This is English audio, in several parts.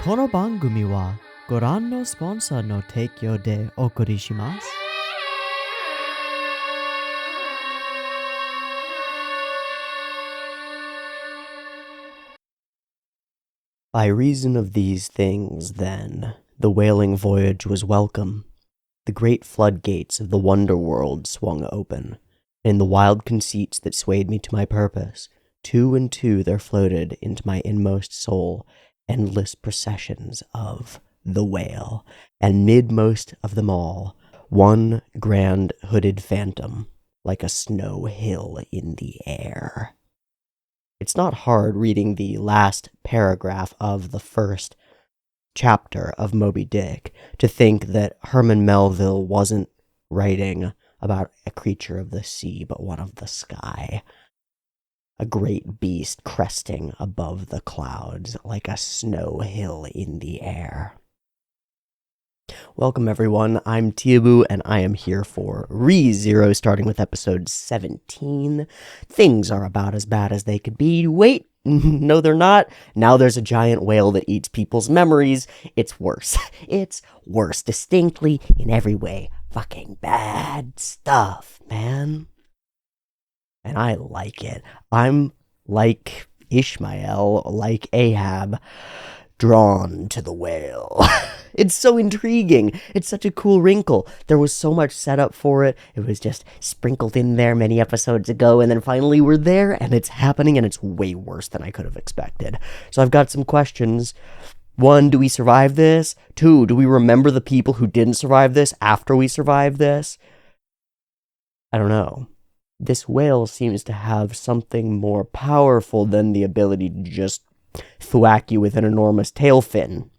この番組はご覧のスポンサーの提供でお送りします。By reason of these things, then, the whaling voyage was welcome. The great floodgates of the wonder world swung open. In the wild conceits that swayed me to my purpose, two and two there floated into my inmost soul endless processions of the whale, and midmost of them all, one grand hooded phantom, like a snow hill in the air. It's not hard reading the last paragraph of the first chapter of Moby Dick to think that Herman Melville wasn't writing about a creature of the sea, but one of the sky. A great beast cresting above the clouds like a snow hill in the air. Welcome everyone, I'm Teeaboo and I am here for ReZero, starting with episode 17. Things are about as bad as they could be. Wait, no they're not. Now there's a giant whale that eats people's memories. It's worse. It's worse, distinctly, in every way. Fucking bad stuff, man. And I like it. I'm like Ishmael, like Ahab, drawn to the whale. It's so intriguing. It's such a cool wrinkle. There was so much setup for it. It was just sprinkled in there many episodes ago, and then finally we're there, and it's happening, and it's way worse than I could have expected. So I've got some questions. 1, do we survive this? 2, do we remember the people who didn't survive this after we survived this? I don't know. This whale seems to have something more powerful than the ability to just thwack you with an enormous tail fin.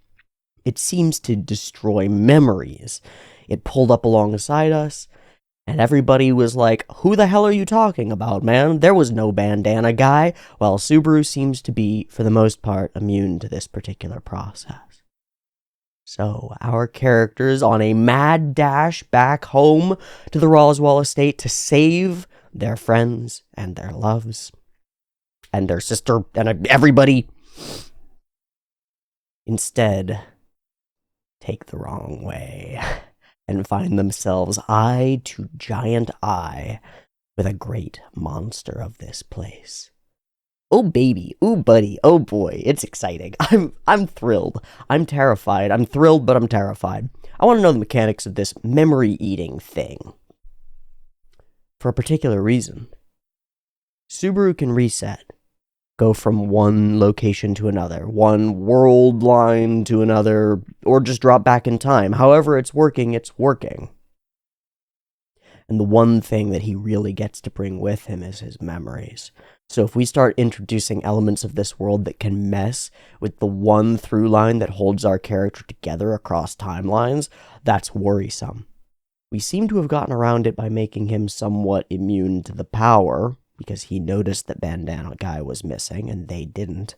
It seems to destroy memories. It pulled up alongside us, and everybody was like, who the hell are you talking about, man? There was no bandana guy. Well, Subaru seems to be, for the most part, immune to this particular process. So, our characters on a mad dash back home to the Roswell estate to save their friends and their loves and their sister and everybody, instead take the wrong way and find themselves eye to giant eye with a great monster of this place. Oh baby, oh buddy, oh boy, it's exciting. I'm thrilled. I'm terrified. I'm thrilled, but I'm terrified. I want to know the mechanics of this memory-eating thing. For a particular reason. Subaru can reset. Go from one location to another, one world line to another, or just drop back in time. However it's working. And the one thing that he really gets to bring with him is his memories. So if we start introducing elements of this world that can mess with the one through line that holds our character together across timelines, that's worrisome. We seem to have gotten around it by making him somewhat immune to the power, because he noticed that Bandana Guy was missing, and they didn't.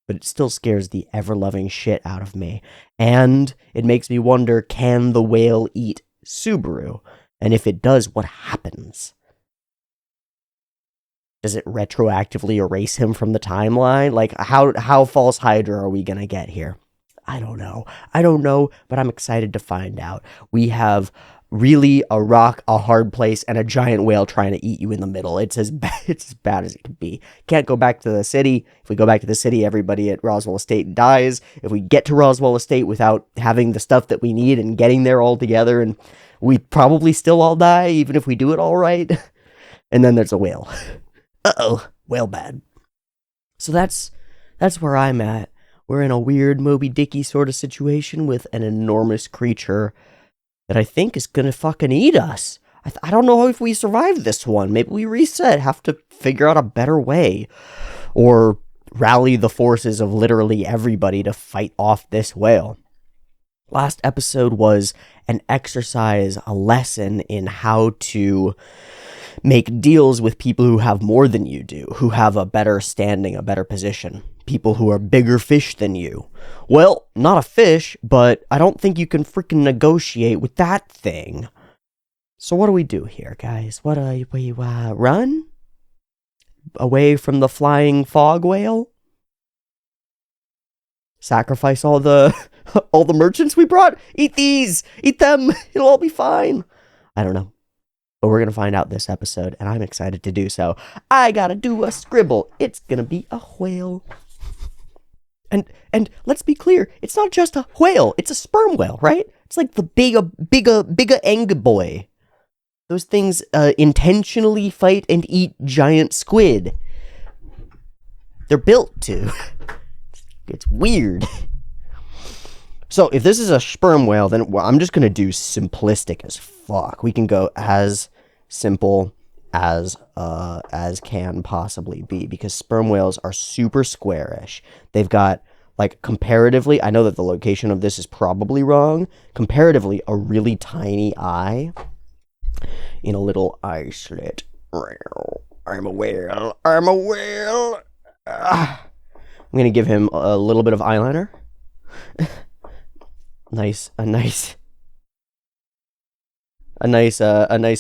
But it still scares the ever-loving shit out of me. And it makes me wonder, can the whale eat Subaru? And if it does, what happens? Does it retroactively erase him from the timeline? Like, how false Hydra are we gonna get here? I don't know, but I'm excited to find out. We have really a rock, a hard place, and a giant whale trying to eat you in the middle. It's as bad as it can be. Can't go back to the city. If we go back to the city, everybody at Roswell Estate dies. If we get to Roswell Estate without having the stuff that we need and getting there all together, and we probably still all die, even if we do it all right. And then there's a whale. Uh-oh, whale bad. So that's where I'm at. We're in a weird Moby Dicky sort of situation with an enormous creature that I think is gonna fucking eat us. I don't know if we survive this one. Maybe we reset, have to figure out a better way. Or rally the forces of literally everybody to fight off this whale. Last episode was an exercise, a lesson in how to make deals with people who have more than you do, who have a better standing, a better position. People who are bigger fish than you. Well, not a fish, but I don't think you can freaking negotiate with that thing. So what do we do here, guys? What do we run? Away from the flying fog whale? Sacrifice all the all the merchants we brought? Eat these! Eat them! It'll all be fine. I don't know. But we're going to find out this episode, and I'm excited to do so. I gotta do a scribble. It's gonna be a whale. And let's be clear, it's not just a whale, it's a sperm whale, right? It's like the bigger eng boy. Those things intentionally fight and eat giant squid. They're built to. It's weird. So if this is a sperm whale, then I'm just gonna do simplistic as fuck. We can go as simple as can possibly be, because sperm whales are super squarish. They've got, like, comparatively, I know that the location of this is probably wrong, comparatively a really tiny eye in a little eye slit. I'm a whale. I'm a whale. I'm gonna give him a little bit of eyeliner. A nice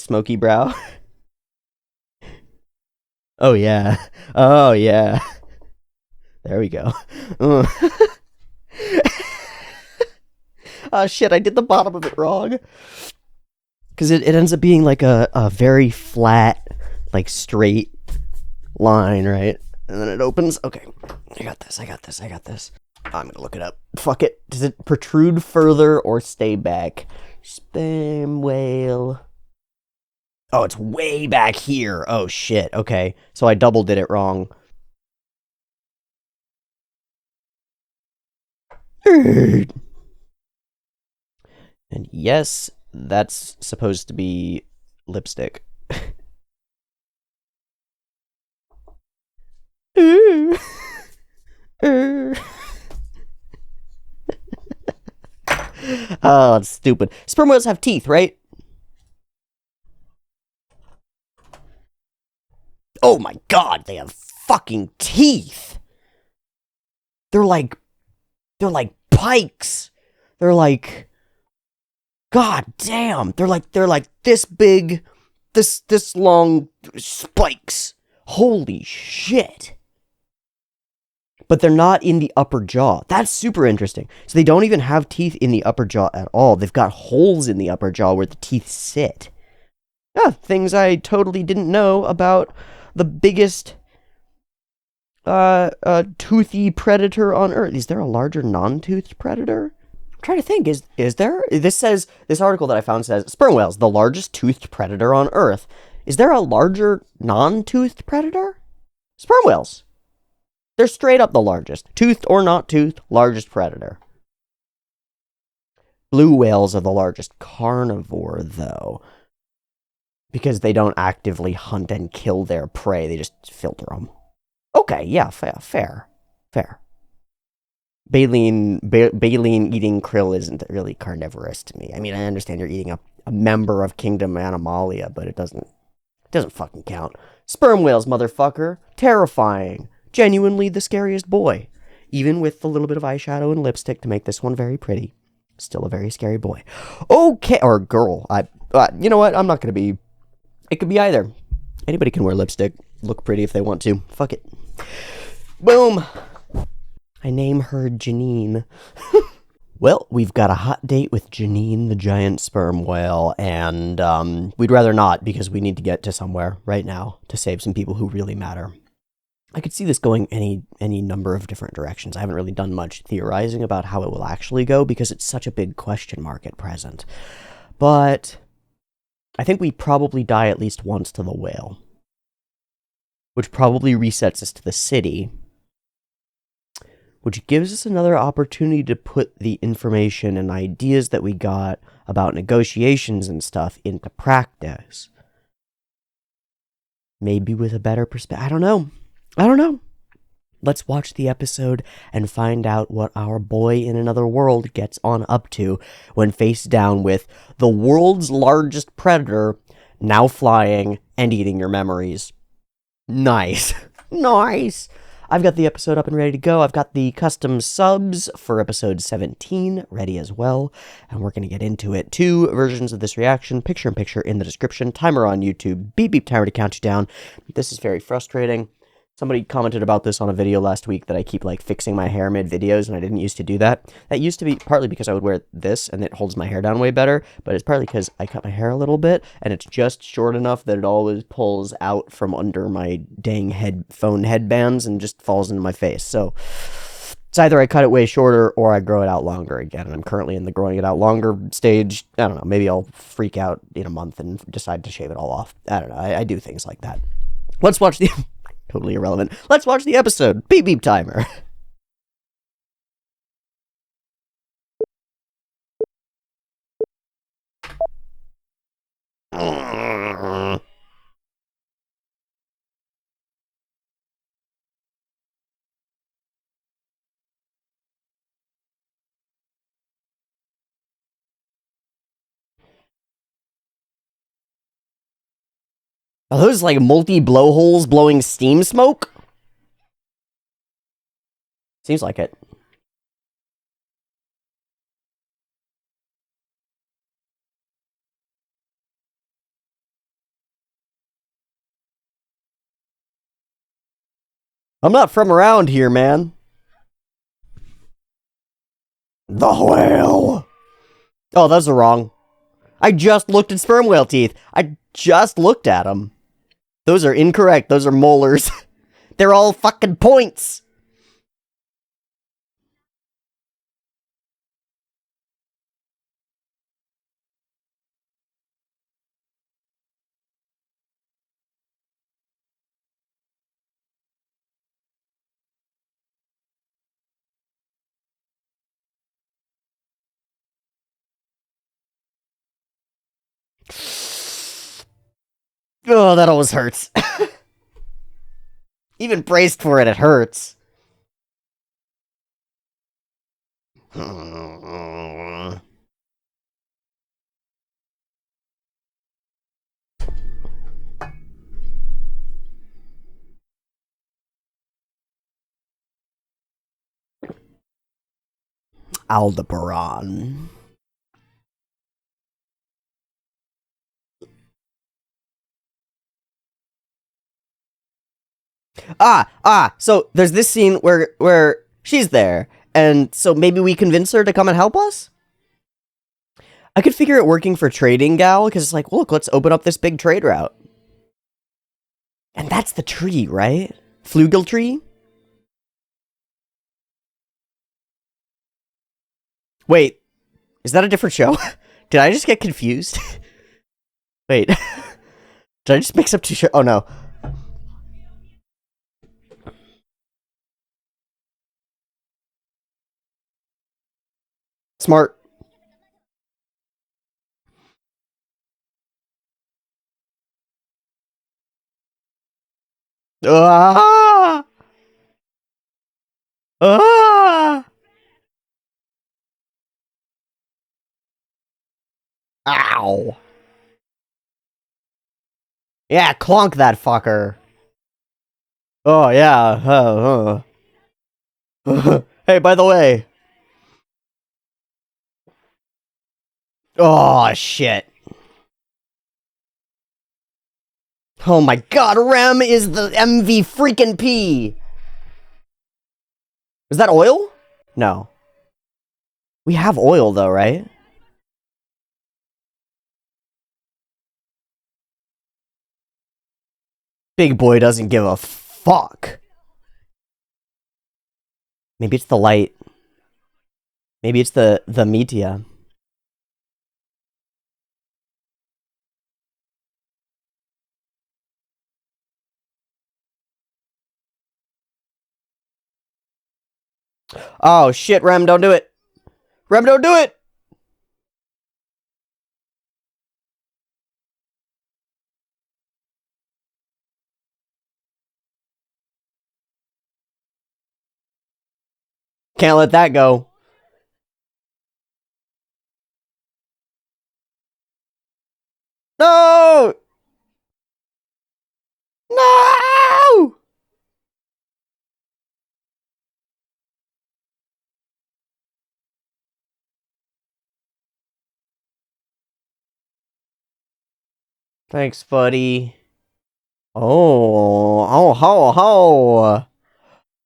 smoky brow. Oh yeah. Oh yeah. There we go. Oh shit, I did the bottom of it wrong. Because it ends up being like a very flat, like straight line, right? And then it opens. Okay, I got this. I'm gonna look it up. Fuck it. Does it protrude further or stay back? Sperm whale. Oh, it's way back here. Oh, shit. Okay. So I double did it wrong. And yes, that's supposed to be lipstick. Oh, it's stupid. Sperm whales have teeth, right? Oh my god, they have fucking teeth. They're like pikes. They're like, god damn. They're like this big, this long spikes. Holy shit. But they're not in the upper jaw. That's super interesting. So they don't even have teeth in the upper jaw at all. They've got holes in the upper jaw where the teeth sit. Ah, things I totally didn't know about the biggest toothy predator on Earth. Is there a larger non-toothed predator? I'm trying to think. Is there? This article that I found says sperm whales, the largest toothed predator on Earth. Is there a larger non-toothed predator? Sperm whales. They're straight up the largest. Toothed or not toothed, largest predator. Blue whales are the largest carnivore, though, because they don't actively hunt and kill their prey. They just filter them. Okay, yeah, fair. Baleen eating krill isn't really carnivorous to me. I mean, I understand you're eating a member of Kingdom Animalia, but it doesn't fucking count. Sperm whales, motherfucker. Terrifying. Genuinely the scariest boy. Even with the little bit of eyeshadow and lipstick to make this one very pretty. Still a very scary boy. Okay, or girl. You know what? I'm not gonna be... It could be either. Anybody can wear lipstick, look pretty if they want to. Fuck it. Boom! I name her Janine. Well, we've got a hot date with Janine the giant sperm whale, and we'd rather not because we need to get to somewhere right now to save some people who really matter. I could see this going any number of different directions. I haven't really done much theorizing about how it will actually go because it's such a big question mark at present. But I think we probably die at least once to the whale, which probably resets us to the city, which gives us another opportunity to put the information and ideas that we got about negotiations and stuff into practice. Maybe with a better perspective. I don't know. Let's watch the episode and find out what our boy in another world gets on up to when faced down with the world's largest predator now flying and eating your memories. Nice. Nice. I've got the episode up and ready to go. I've got the custom subs for episode 17 ready as well, and we're going to get into it. 2 versions of this reaction, picture-in-picture in the description, timer on YouTube, beep beep timer to count you down. This is very frustrating. Somebody commented about this on a video last week that I keep like fixing my hair mid videos, and I didn't used to do that. That used to be partly because I would wear this and it holds my hair down way better, but it's partly because I cut my hair a little bit and it's just short enough that it always pulls out from under my dang headphone headbands and just falls into my face. So it's either I cut it way shorter or I grow it out longer again. And I'm currently in the growing it out longer stage. I don't know. Maybe I'll freak out in a month and decide to shave it all off. I don't know. I do things like that. Let's watch the... Totally irrelevant. Let's watch the episode. Beep beep timer. Are those like multi blowholes blowing steam smoke? Seems like it. I'm not from around here, man. The whale. Oh, those are wrong. I just looked at sperm whale teeth. I just looked at them. Those are incorrect. Those are molars. They're all fucking points. Oh, that always hurts. Even braced for it, it hurts. Aldebaran. So there's this scene where she's there, and so maybe we convince her to come and help us? I could figure it working for trading gal, because it's like, look, let's open up this big trade route. And that's the tree, right? Flugel tree? Wait, is that a different show? Did I just get confused? Wait, did I just mix up two shows? Oh no. Smart. Ah! Ah! Ow. Yeah, clonk that fucker. Oh, yeah. Hey, by the way. Oh, shit. Oh my god, Rem is the MV freaking P. Is that oil? No. We have oil though, right? Big boy doesn't give a fuck. Maybe it's the light. Maybe it's the media. Oh shit, Rem, don't do it. Rem, don't do it. Can't let that go. No! No! Thanks, buddy. Oh, oh, ho, ho.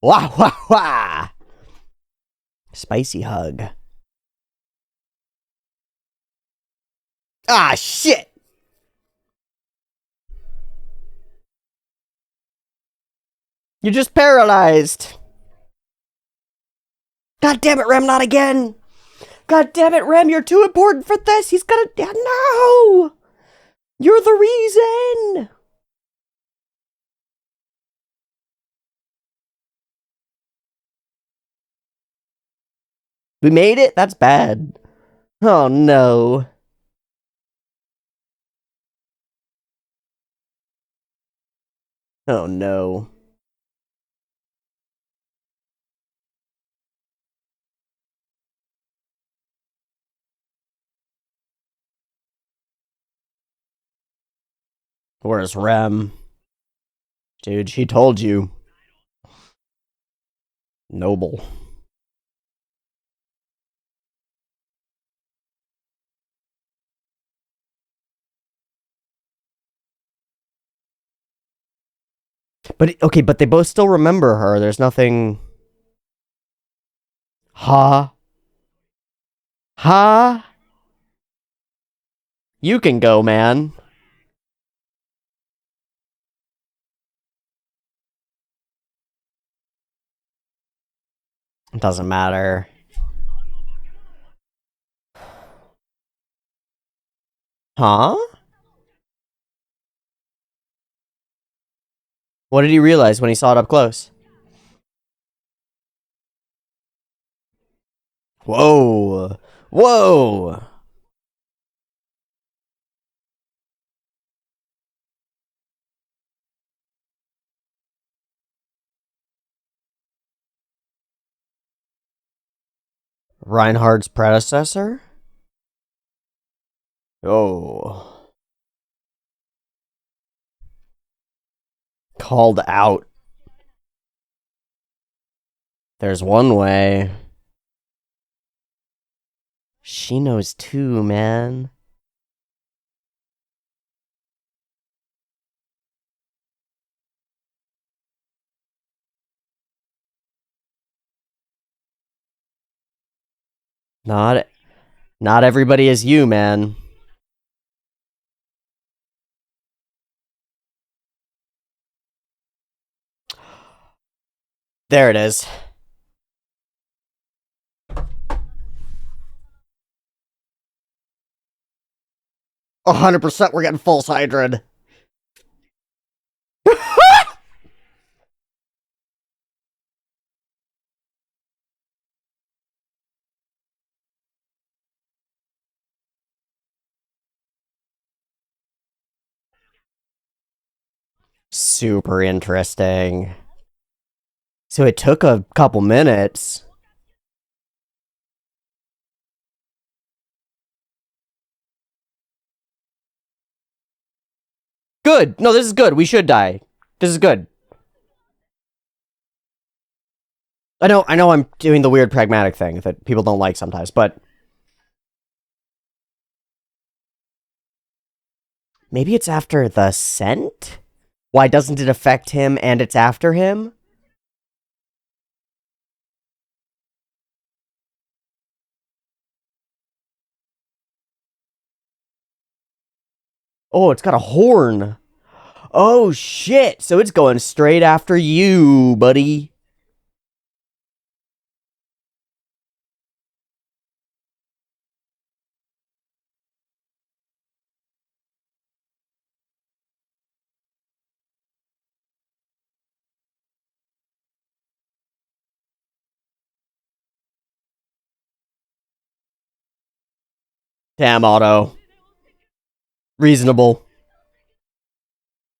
Wah, wah, wah. Spicy hug. Ah, shit. You're just paralyzed. God damn it, Rem, not again. God damn it, Rem, you're too important for this. He's gonna. No! You're the reason. We made it? That's bad. Oh no. Oh no. Where's Rem? Dude, she told you. Noble. But, okay, but they both still remember her. There's nothing. Huh? Huh? You can go, man. It doesn't matter. Huh? What did he realize when he saw it up close? Whoa. Whoa. Reinhardt's predecessor? Oh. Called out. There's one way. She knows too, man. Not not everybody is you, man. There it is. 100% we're getting false hydred. Super interesting. So it took a couple minutes. Good. No, this is good. We should die. This is good. I know I'm doing the weird pragmatic thing that people don't like sometimes, but maybe it's after the scent? Why doesn't it affect him and it's after him? Oh, it's got a horn. Oh shit. So it's going straight after you, buddy. Damn, Otto. Reasonable.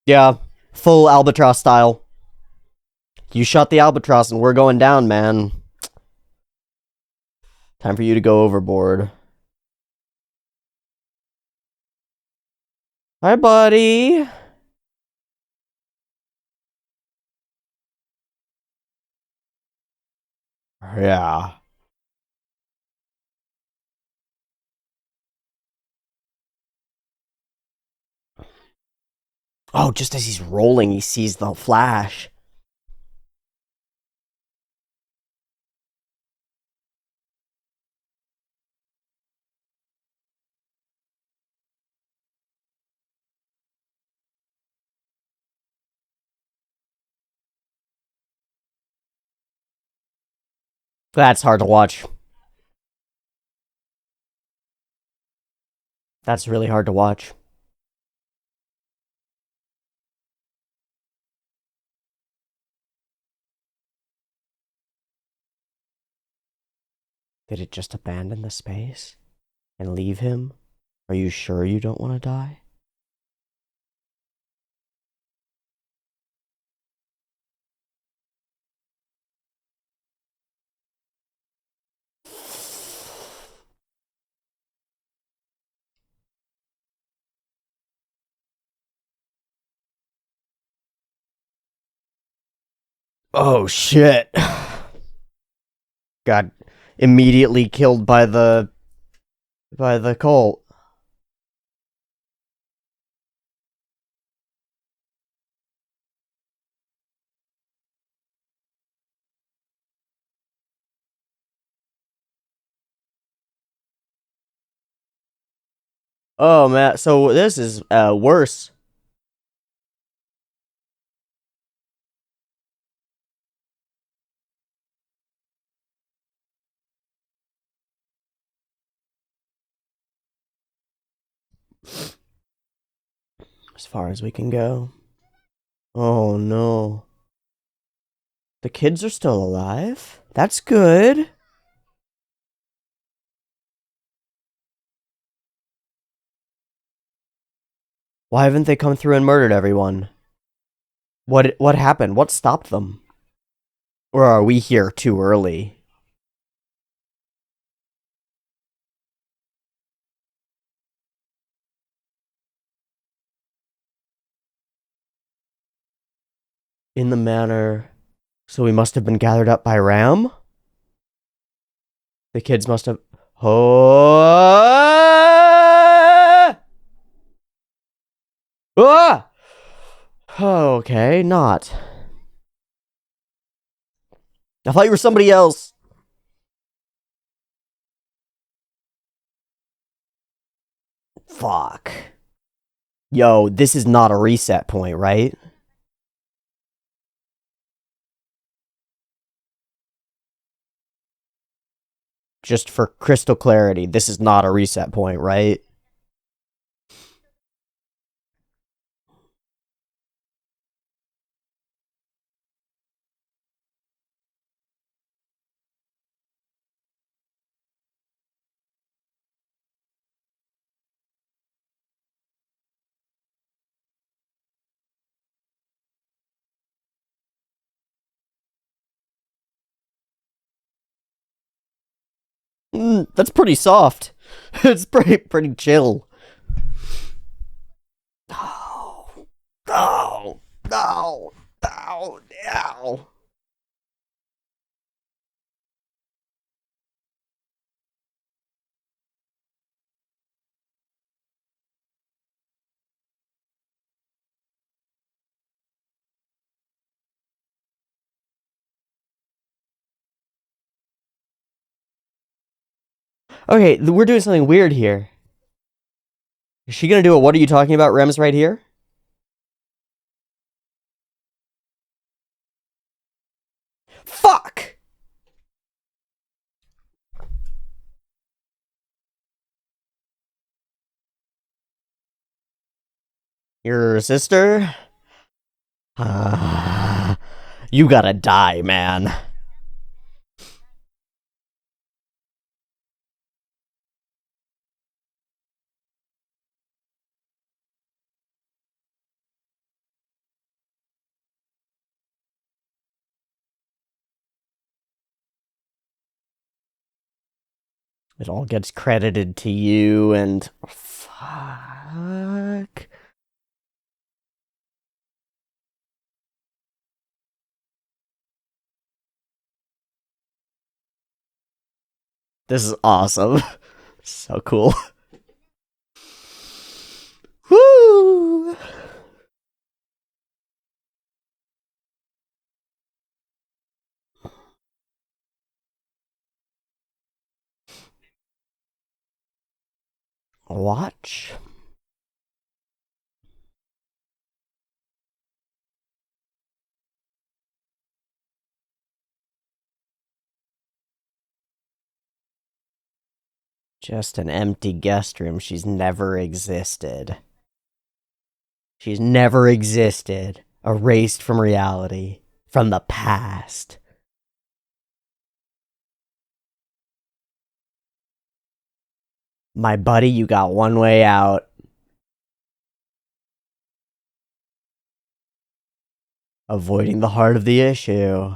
Yeah. Full albatross style. You shot the albatross and we're going down, man. Time for you to go overboard. Hi, buddy. Yeah. Oh, just as he's rolling, he sees the flash. That's hard to watch. That's really hard to watch. Did it just abandon the space and leave him? Are you sure you don't want to die? Oh shit. Got immediately killed by the cult. Oh man, so this is worse. As far as we can go. Oh no. The kids are still alive? That's good. Why haven't they come through and murdered everyone? What happened? What stopped them? Or are we here too early? In the manor. So we must have been gathered up by Ram? The kids must have. Oh! Ah! Okay, not. I thought you were somebody else. Fuck. Yo, this is not a reset point, right? Just for crystal clarity, this is not a reset point, right? That's pretty soft. It's pretty chill. Oh, no, no, no, no. Okay, we're doing something weird here. Is she gonna do a what are you talking about, Rems, right here? Fuck! Your sister? You gotta die, man. It all gets credited to you, and fuck. This is awesome. So cool. Woo! Watch. Just an empty guest room. She's never existed. She's never existed. Erased from reality. From the past. My buddy, you got one way out. Avoiding the heart of the issue.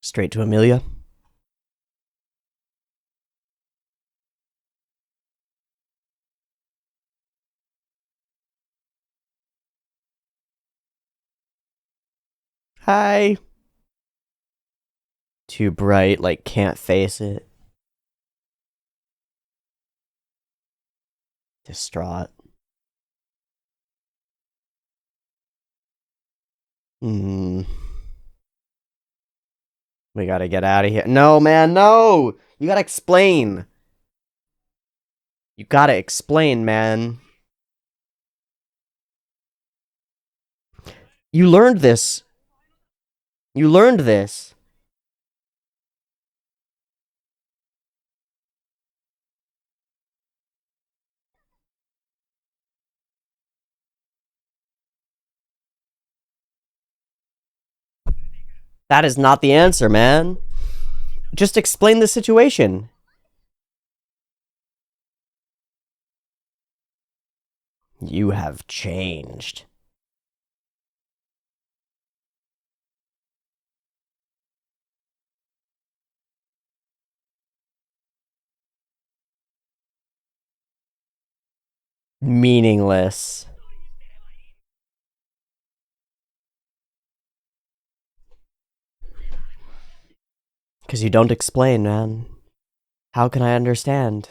Straight to Amelia. Hi. Too bright, like can't face it. Distraught. We gotta get out of here. No, man, no! You gotta explain. You gotta explain, man. You learned this. You learned this. That is not the answer, man. Just explain the situation. You have changed. Meaningless. Because you don't explain, man. How can I understand?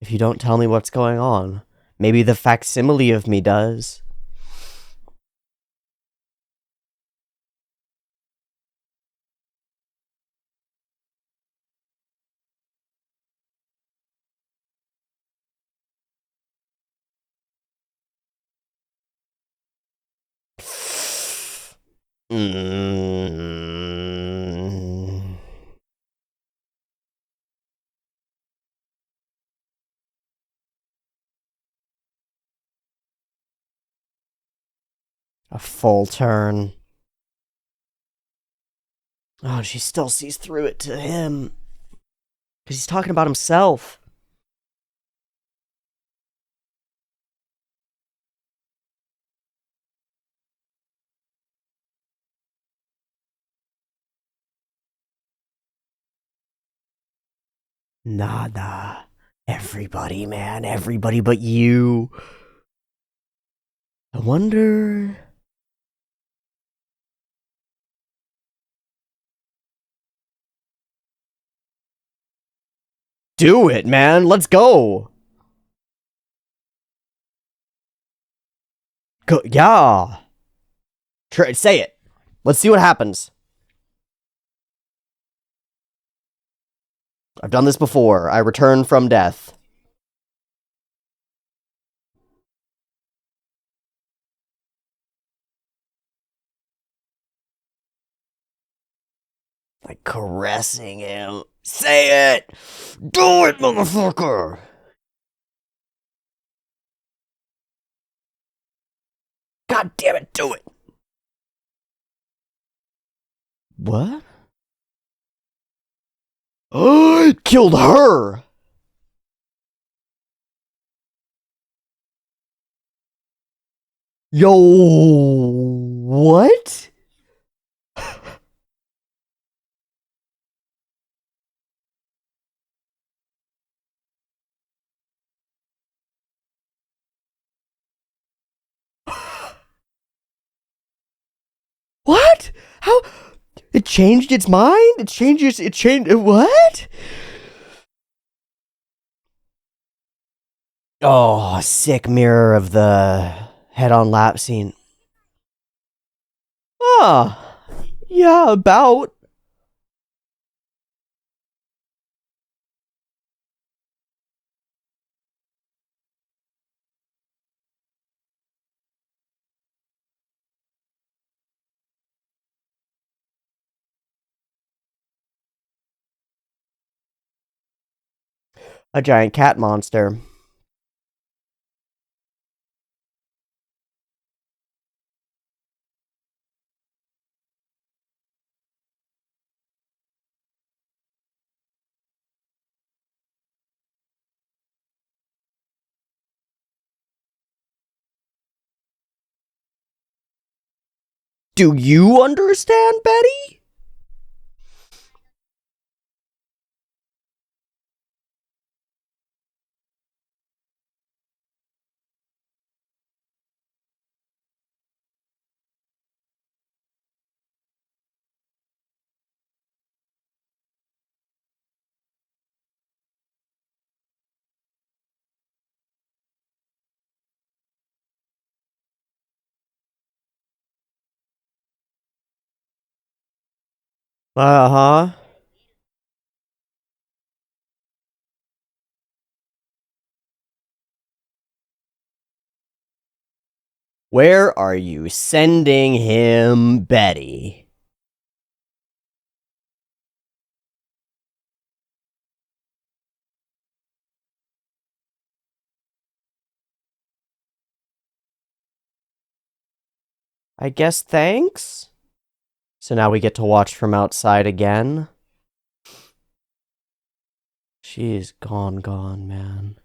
If you don't tell me what's going on. Maybe the facsimile of me does. A full turn. Oh, she still sees through it to him. Because he's talking about himself. Nada. Everybody, man. Everybody but you. I wonder... Do it, man. Let's go. Go, yeah. Say it. Let's see what happens. I've done this before. I return from death. Like caressing him. Say it! Do it, motherfucker! God damn it, do it! What? Oh, killed her! Yo, what? What? How? It changed its mind? It changed, what? Oh, sick mirror of the head-on lap scene. Oh, Yeah, about. A giant cat monster. Do you understand, Betty? Uh-huh. Where are you sending him, Betty? I guess thanks? So now we get to watch from outside again. She's gone, man.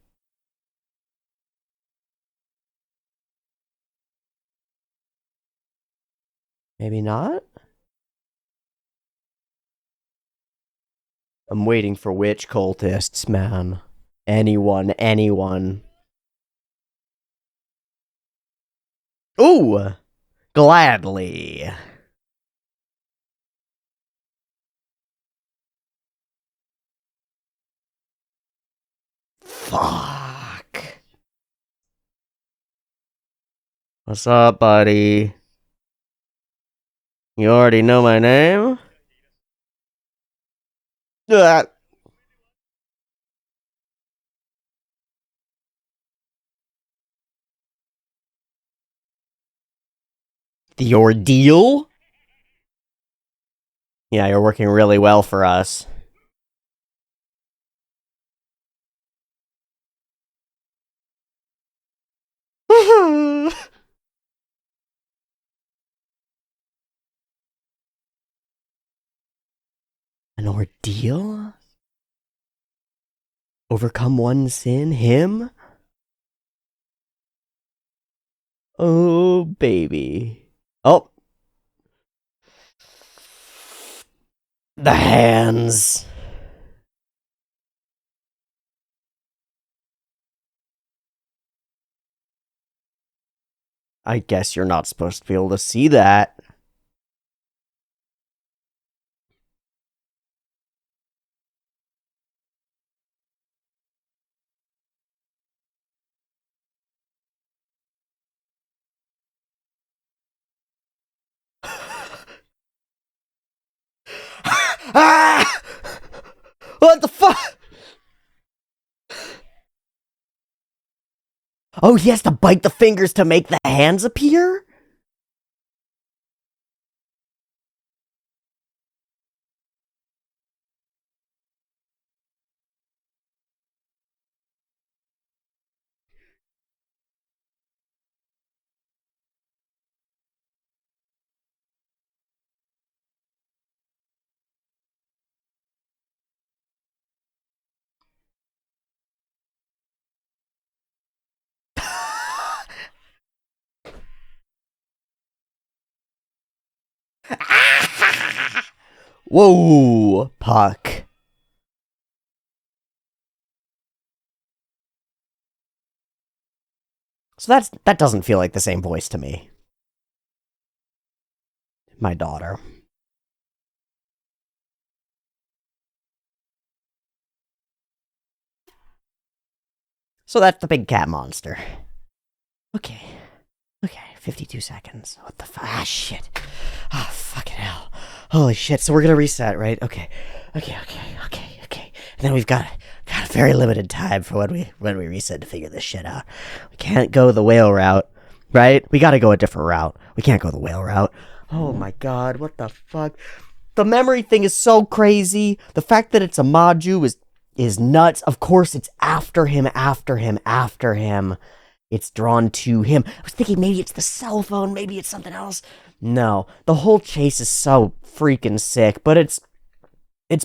Maybe not? I'm waiting for witch cultists, man. Anyone. Ooh! Gladly. Fuck. What's up, buddy? You already know my name? Ugh. The ordeal? Yeah, you're working really well for us. An ordeal? Overcome one sin? Him? Oh, baby. Oh. The hands. I guess you're not supposed to be able to see that. Ah! What the fuck? Oh, he has to bite the fingers to make the hands appear? Whoa, Puck. So that doesn't feel like the same voice to me. My daughter. So that's the big cat monster. Okay. Okay, 52 seconds. What the fuck? Ah, shit. Ah, fucking hell. Holy shit. So we're gonna reset, right? Okay. And then we've got a very limited time for when we reset to figure this shit out. We can't go the whale route, right? We gotta go a different route. We can't go the whale route. Oh my god, what the fuck? The memory thing is so crazy. The fact that it's a Maju is nuts. Of course, it's after him. It's drawn to him. I was thinking maybe it's the cell phone, maybe it's something else. No, the whole chase is so freaking sick, but it's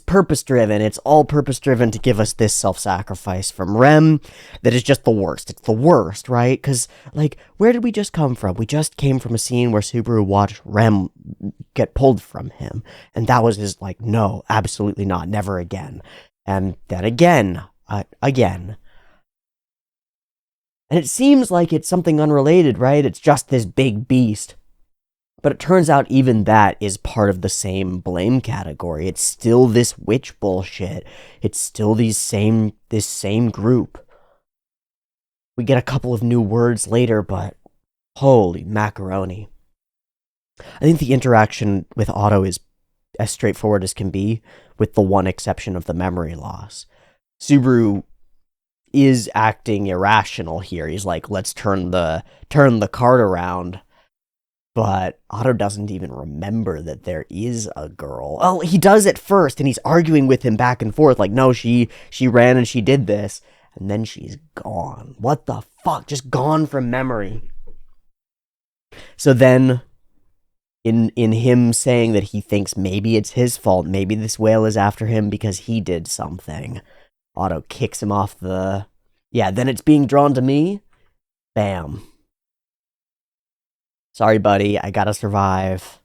purpose-driven. It's all purpose-driven to give us this self-sacrifice from Rem that is just the worst. It's the worst, right? Because, like, where did we just come from? We just came from a scene where Subaru watched Rem get pulled from him. And that was his, like, no, absolutely not, never again. And then again. And it seems like it's something unrelated, right? It's just this big beast. But it turns out even that is part of the same blame category. It's still this witch bullshit. It's still this same group. We get a couple of new words later, but holy macaroni. I think the interaction with Otto is as straightforward as can be, with the one exception of the memory loss. Subaru is acting irrational here. He's like, let's turn the card around. But Otto doesn't even remember that there is a girl. Oh, he does at first, and he's arguing with him back and forth, like, no, she ran and she did this, and then she's gone. What the fuck? Just gone from memory. So then, in him saying that he thinks maybe it's his fault, maybe this whale is after him because he did something, Otto kicks him off the... Yeah, then it's being drawn to me. Bam. Sorry, buddy, I gotta survive.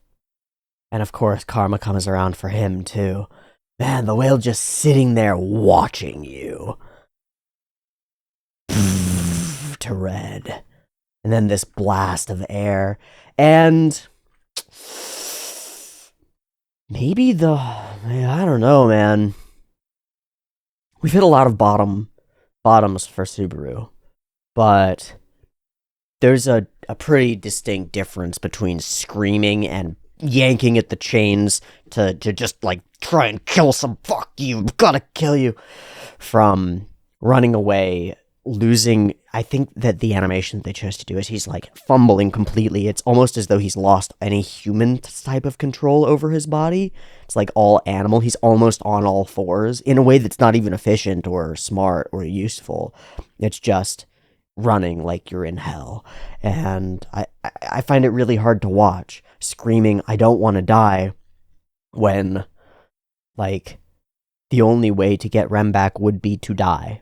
And of course, karma comes around for him, too. Man, the whale just sitting there watching you. To red. And then this blast of air. And... maybe I don't know, man. We've hit a lot of bottoms for Subaru. But... there's a pretty distinct difference between screaming and yanking at the chains to just, like, try and kill some fuck you, gotta kill you, from running away, losing... I think that the animation they chose to do is he's, like, fumbling completely. It's almost as though he's lost any human type of control over his body. It's, like, all animal. He's almost on all fours in a way that's not even efficient or smart or useful. It's just... running like you're in hell. And I find it really hard to watch, screaming, I don't want to die, when, like, the only way to get Rem back would be to die.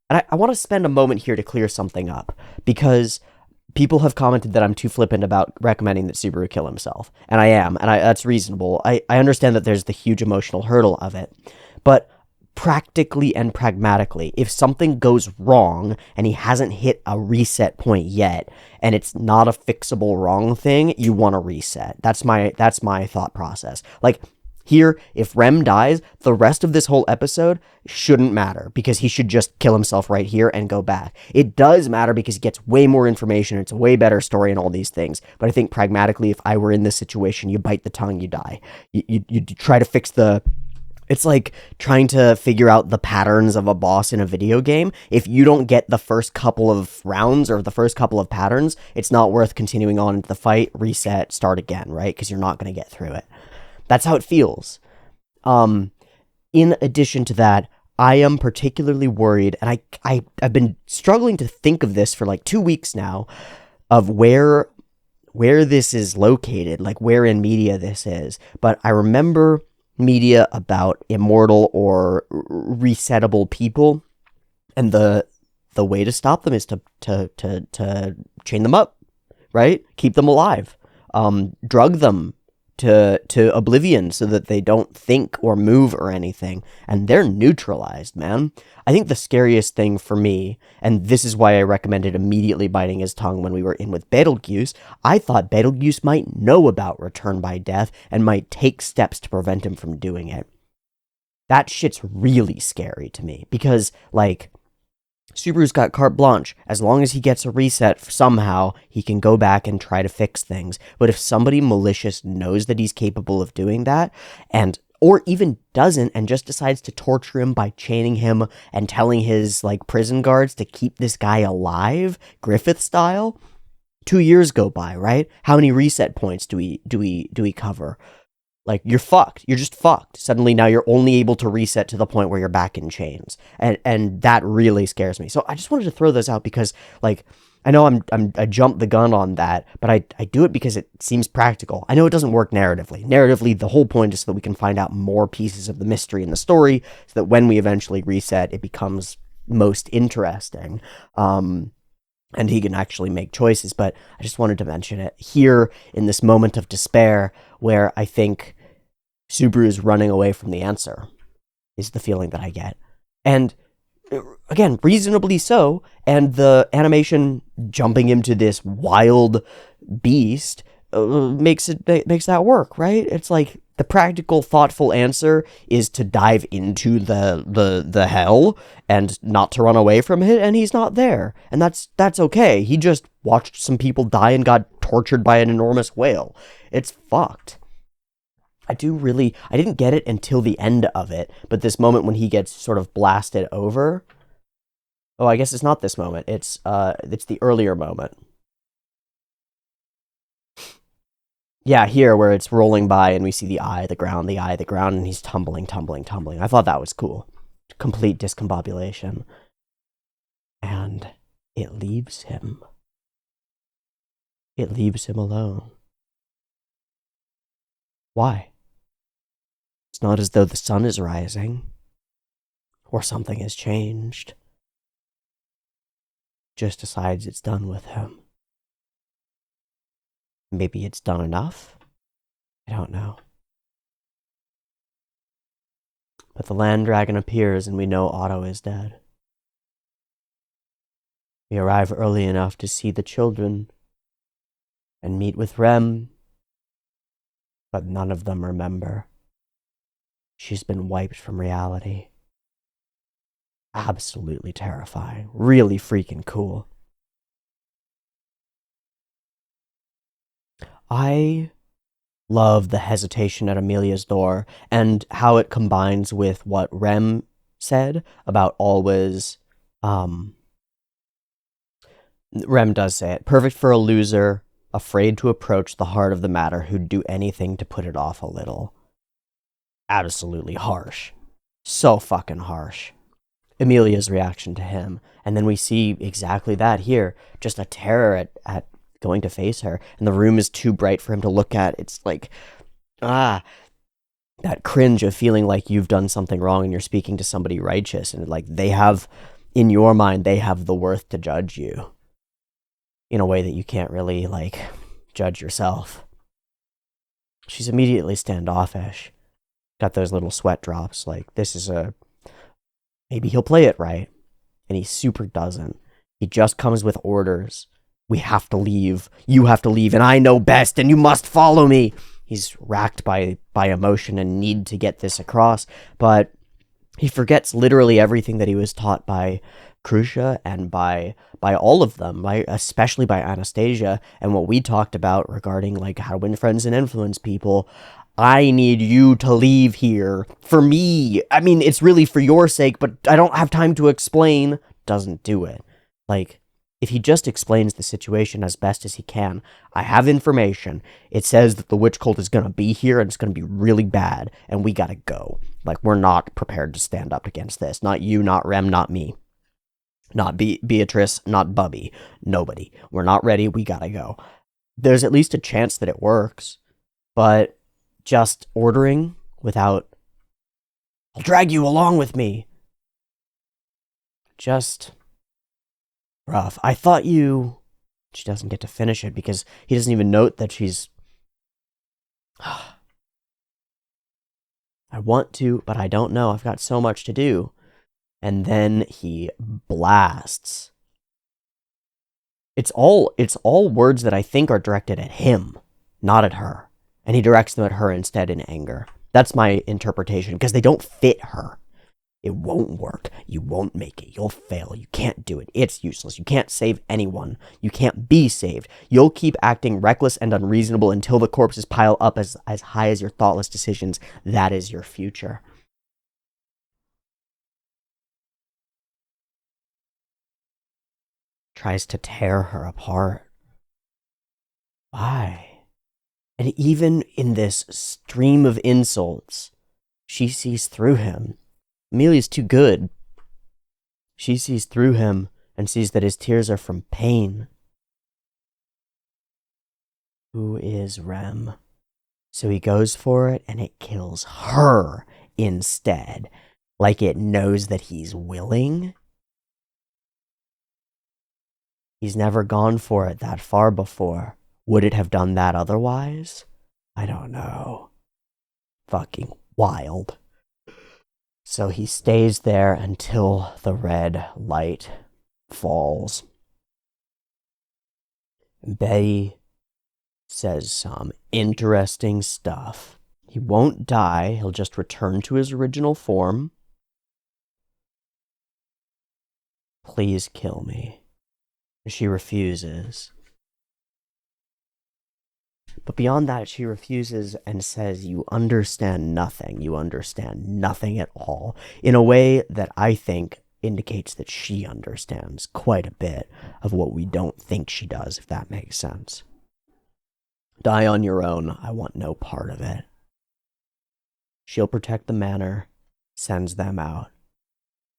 And I want to spend a moment here to clear something up, because people have commented that I'm too flippant about recommending that Subaru kill himself. And I am, and that's reasonable. I understand that there's the huge emotional hurdle of it. But practically and pragmatically, if something goes wrong and he hasn't hit a reset point yet, and it's not a fixable wrong thing, you want to reset. That's my thought process. Like, here, if Rem dies, the rest of this whole episode shouldn't matter, because he should just kill himself right here and go back. It does matter because he gets way more information, it's a way better story and all these things. But I think pragmatically, if I were in this situation, you bite the tongue, you die. You try to fix the... It's like trying to figure out the patterns of a boss in a video game. If you don't get the first couple of rounds or the first couple of patterns, it's not worth continuing on into the fight, reset, start again, right? Because you're not going to get through it. That's how it feels. In addition to that, I am particularly worried, and I've been struggling to think of this for like 2 weeks now, of where this is located, like where in media this is. But I remember... media about immortal or resettable people, and the way to stop them is to chain them up, right? Keep them alive, drug them to oblivion so that they don't think or move or anything, and they're neutralized, man. I think the scariest thing for me, and this is why I recommended immediately biting his tongue when we were in with Betelgeuse, I thought Betelgeuse might know about Return by Death and might take steps to prevent him from doing it. That shit's really scary to me, because, like, Subaru's got carte blanche. As long as he gets a reset somehow, he can go back and try to fix things. But if somebody malicious knows that he's capable of doing that, and or even doesn't and just decides to torture him by chaining him and telling his like prison guards to keep this guy alive, Griffith style, 2 years go by, right? How many reset points do we cover? Like, you're fucked. You're just fucked. Suddenly now you're only able to reset to the point where you're back in chains. And that really scares me. So I just wanted to throw those out because, like, I know I jumped the gun on that, but I do it because it seems practical. I know it doesn't work narratively. Narratively, the whole point is so that we can find out more pieces of the mystery in the story so that when we eventually reset, it becomes most interesting. And he can actually make choices, but I just wanted to mention it here in this moment of despair where I think Subaru is running away from the answer, is the feeling that I get. And again, reasonably so, and the animation jumping into this wild beast makes that work, right? It's like the practical, thoughtful answer is to dive into the hell and not to run away from it, and he's not there. And that's okay. He just watched some people die and got tortured by an enormous whale. It's fucked. I didn't get it until the end of it, but this moment when he gets sort of blasted over. Oh, I guess it's not this moment. It's the earlier moment. Yeah, here where it's rolling by and we see the eye, the ground, and he's tumbling. I thought that was cool. Complete discombobulation. And it leaves him. It leaves him alone. Why? It's not as though the sun is rising, or something has changed. Just decides it's done with him. Maybe it's done enough? I don't know. But the land dragon appears and we know Otto is dead. We arrive early enough to see the children and meet with Rem, but none of them remember. She's been wiped from reality. Absolutely terrifying. Really freaking cool. I love the hesitation at Amelia's door and how it combines with what Rem said about always, Rem does say it, perfect for a loser, afraid to approach the heart of the matter, who'd do anything to put it off a little. Absolutely harsh. So fucking harsh. Amelia's reaction to him. And then we see exactly that here. Just a terror at going to face her. And the room is too bright for him to look at. It's like, that cringe of feeling like you've done something wrong and you're speaking to somebody righteous. And like they have, in your mind, they have the worth to judge you. In a way that you can't really, like, judge yourself. She's immediately standoffish. Got those little sweat drops. Like, this is maybe he'll play it right. And he super doesn't. He just comes with orders. We have to leave. You have to leave. And I know best. And you must follow me. He's racked by emotion and need to get this across. But he forgets literally everything that he was taught by Krusha and by all of them, especially by Anastasia, and what we talked about regarding like how to win friends and influence people. I need you to leave here. For me. I mean, it's really for your sake, but I don't have time to explain. Doesn't do it. Like, if he just explains the situation as best as he can, I have information. It says that the witch cult is going to be here and it's going to be really bad, and we gotta go. Like, we're not prepared to stand up against this. Not you, not Rem, not me. Not Beatrice, not Bubby. Nobody. We're not ready. We gotta go. There's at least a chance that it works. But just ordering without, I'll drag you along with me. Just rough. I thought she doesn't get to finish it because he doesn't even note that she's, I want to, but I don't know. I've got so much to do. And then he blasts. It's all words that I think are directed at him, not at her. And he directs them at her instead in anger. That's my interpretation, because they don't fit her. It won't work. You won't make it. You'll fail. You can't do it. It's useless. You can't save anyone. You can't be saved. You'll keep acting reckless and unreasonable until the corpses pile up as high as your thoughtless decisions. That is your future. Tries to tear her apart. Why? And even in this stream of insults, she sees through him. Amelia's too good. She sees through him and sees that his tears are from pain. Who is Rem? So he goes for it and it kills her instead. Like it knows that he's willing. He's never gone for it that far before. Would it have done that otherwise? I don't know. Fucking wild. So he stays there until the red light falls. Betty says some interesting stuff. He won't die. He'll just return to his original form. Please kill me. She refuses. But beyond that, she refuses and says, you understand nothing. You understand nothing at all. In a way that I think indicates that she understands quite a bit of what we don't think she does, if that makes sense. Die on your own. I want no part of it. She'll protect the manor, sends them out,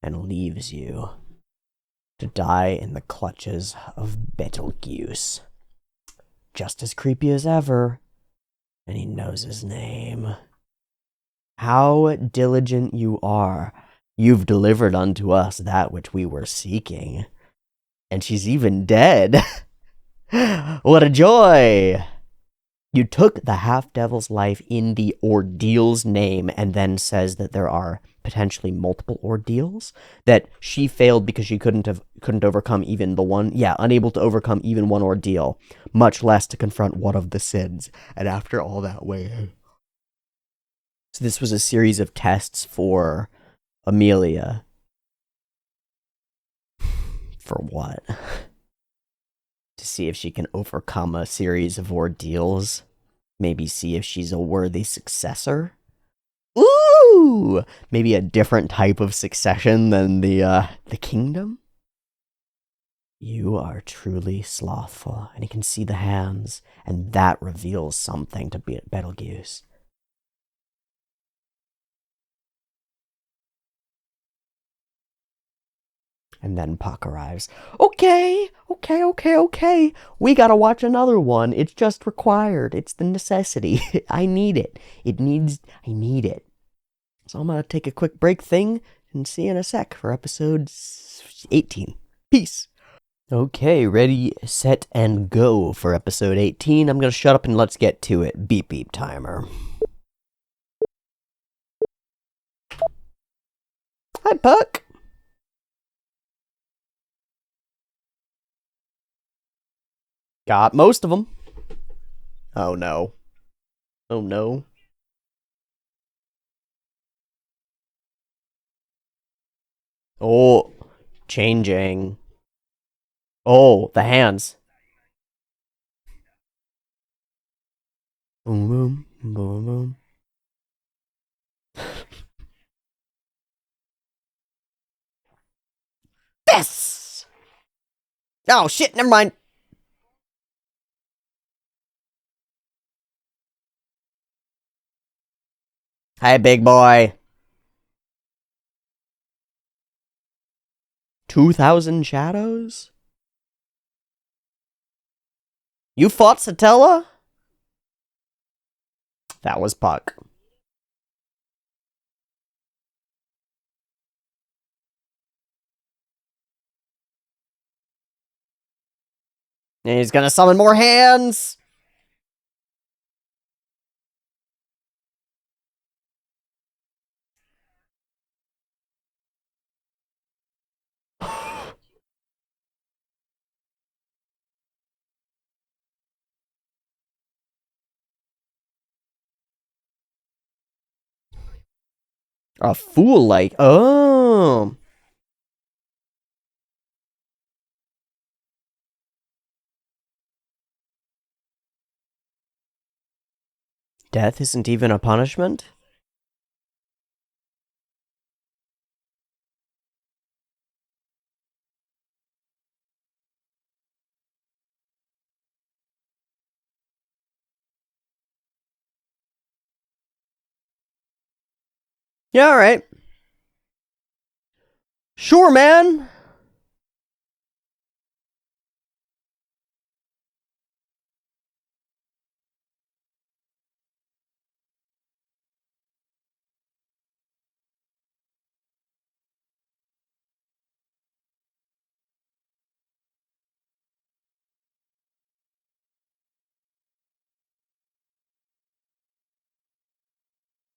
and leaves you to die in the clutches of Betelgeuse. Just as creepy as ever, and he knows his name. How diligent you are. You've delivered unto us that which we were seeking. And she's even dead. What a joy! You took the half-devil's life in the ordeal's name and then says that there are potentially multiple ordeals? That she failed because she couldn't overcome even the one? Yeah, unable to overcome even one ordeal, much less to confront one of the sins. And after all that waiting. So this was a series of tests for Amelia. For what? To see if she can overcome a series of ordeals. Maybe see if she's a worthy successor. Ooh! Maybe a different type of succession than the kingdom? You are truly slothful, and he can see the hands, and that reveals something to Betelgeuse. And then Puck arrives. Okay. We gotta watch another one. It's just required. It's the necessity. I need it. I need it. So I'm gonna take a quick break thing and see you in a sec for episode 18. Peace. Okay, ready, set, and go for episode 18. I'm gonna shut up and let's get to it. Beep beep timer. Hi, Puck. Got most of them. Oh no. Oh no. Oh, changing. Oh, the hands. Boom, boom, boom, boom. Yes! Oh shit, never mind. Hi, big boy. 2,000 shadows? You fought Satella? That was Puck. And he's gonna summon more hands! A fool like. Oh! Damn. Death isn't even a punishment? Yeah, alright. Sure, man.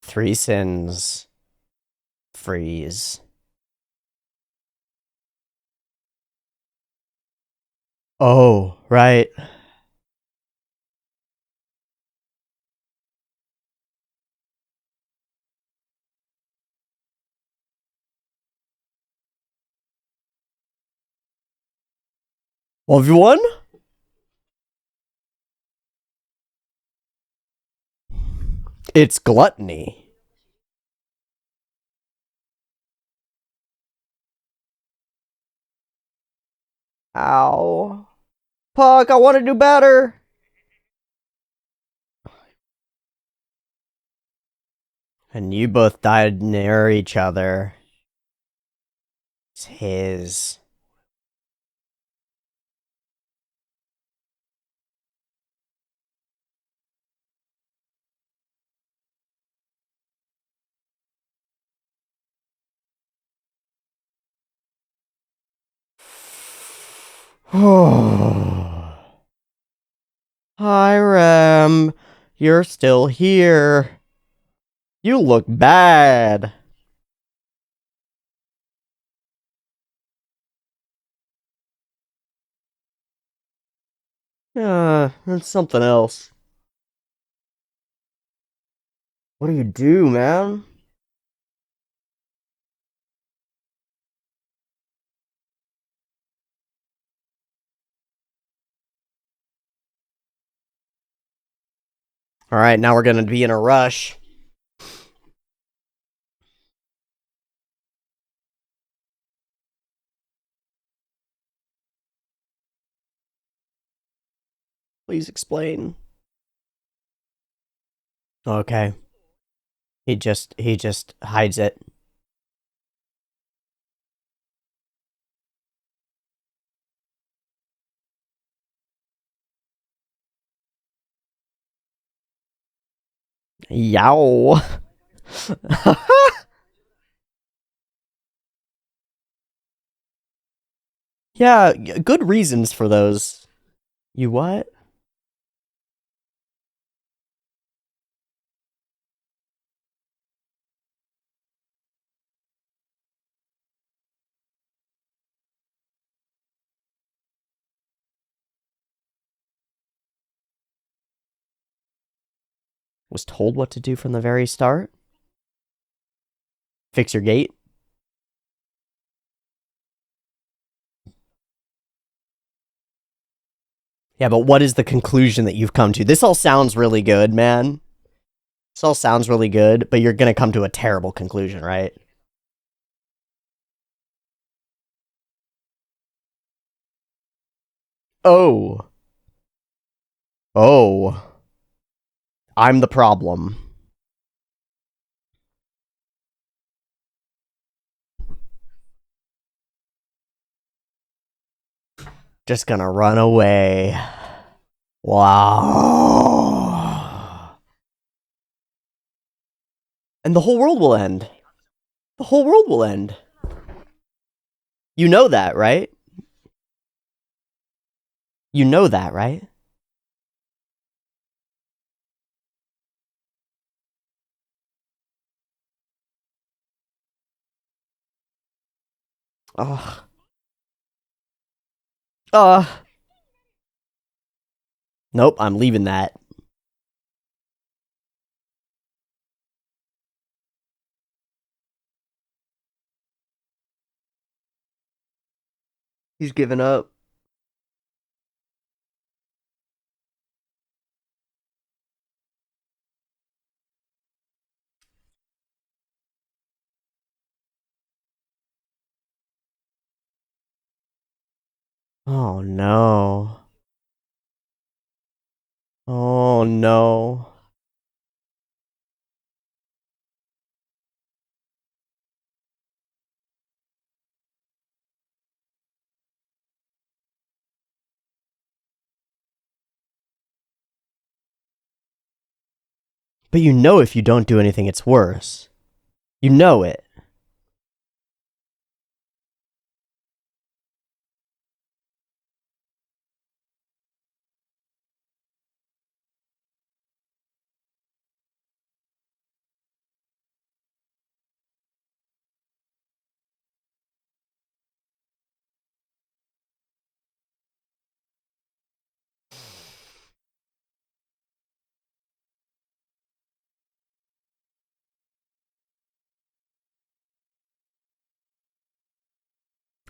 Three sins. Freeze. Oh, right. Well, have you won? It's gluttony. Ow. Puck, I want to do better. And you both died near each other. It's his. Hiram, you're still here. You look bad. That's something else. What do you do, man? Alright, now we're gonna be in a rush. Please explain. Okay. He just hides it. Yow. Yeah, good reasons for those. You what? Was told what to do from the very start? Fix your gate? Yeah, but what is the conclusion that you've come to? This all sounds really good, man. This all sounds really good, but you're gonna come to a terrible conclusion, right? Oh. Oh. I'm the problem. Just gonna run away. Wow. And the whole world will end. The whole world will end. You know that, right? You know that, right? Ugh. Ugh. Nope, I'm leaving that. He's given up. Oh no. Oh no. But you know if you don't do anything, it's worse. You know it.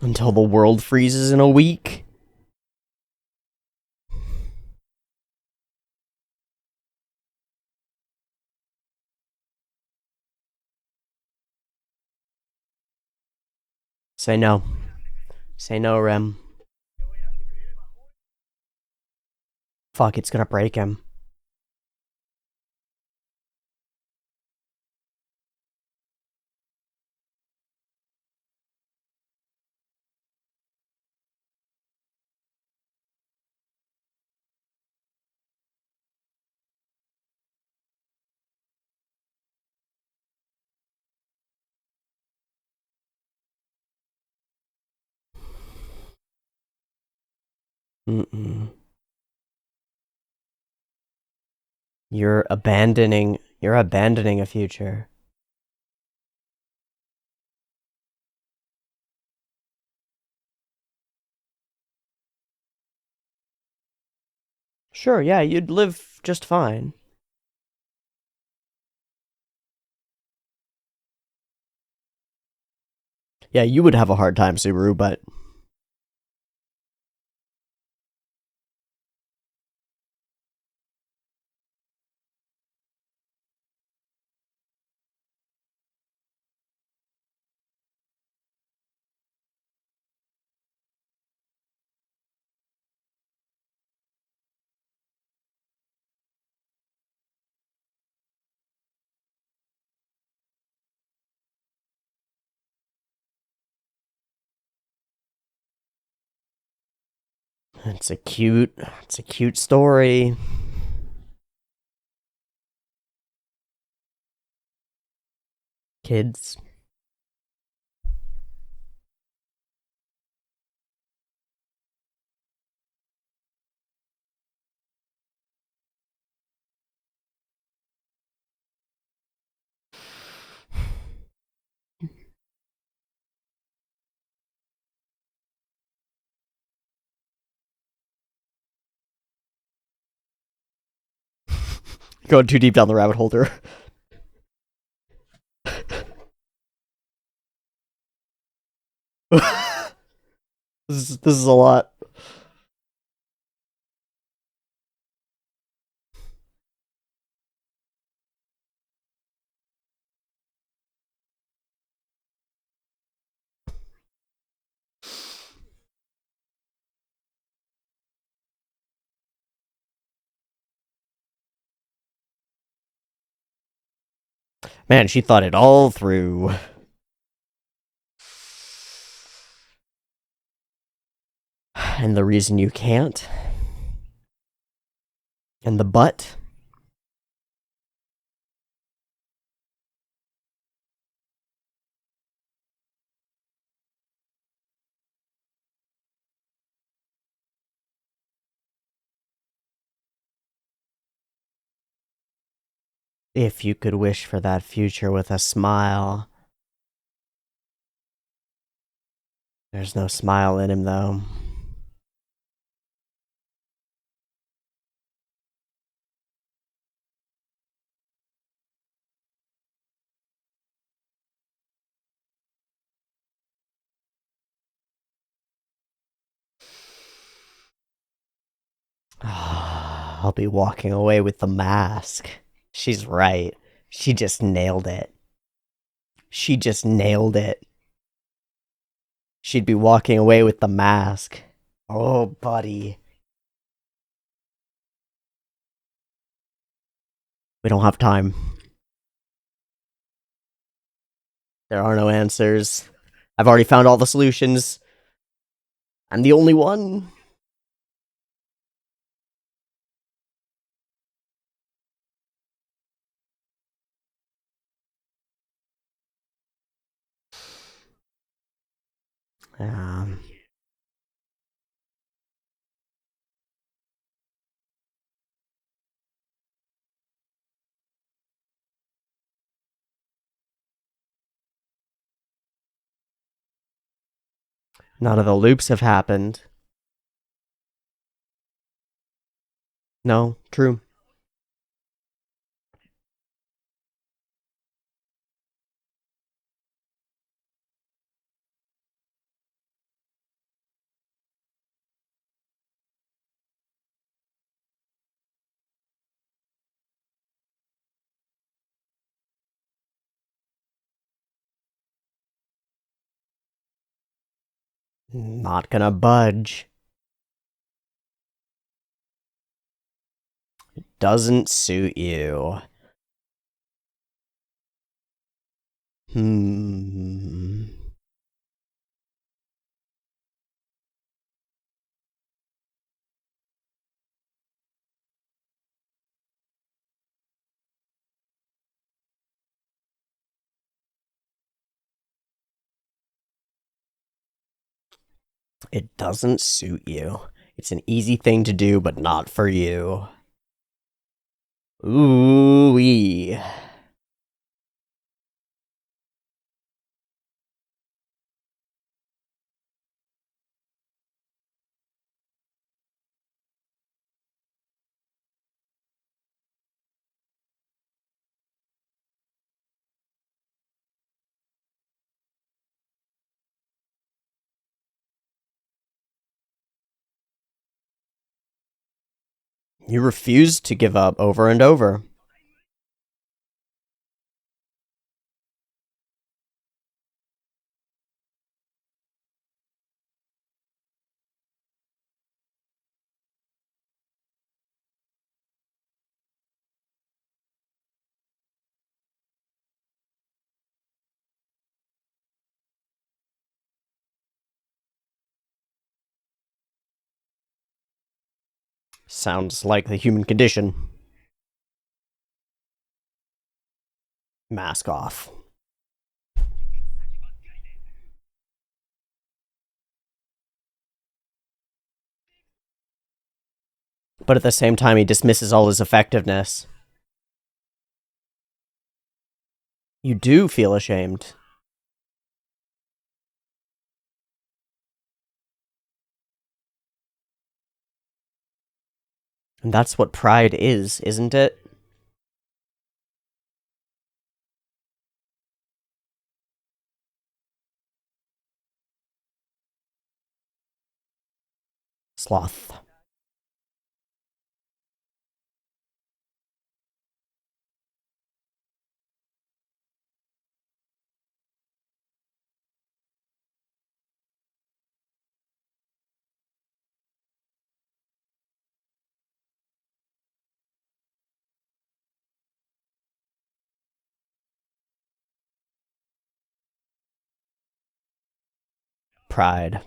Until the world freezes in a week. Say no. Say no, Rem. Fuck, it's gonna break him. Mm-mm. You're abandoning a future. Sure, yeah, you'd live just fine. Yeah, you would have a hard time, Subaru, but it's a cute story. Kids. Going too deep down the rabbit hole there. This is a lot. Man, she thought it all through. And the reason you can't? And the but? If you could wish for that future with a smile. There's no smile in him, though. I'll be walking away with the mask. She's right. She just nailed it. She just nailed it. She'd be walking away with the mask. Oh, buddy. We don't have time. There are no answers. I've already found all the solutions. I'm the only one. Um, None of the loops have happened. No, true. Not gonna budge. Doesn't suit you. Hmm. It doesn't suit you. It's an easy thing to do, but not for you. Ooh-wee. You refuse to give up over and over. Sounds like the human condition. Mask off. But at the same time, he dismisses all his effectiveness. You do feel ashamed. And that's what pride is, isn't it? Sloth. Pride.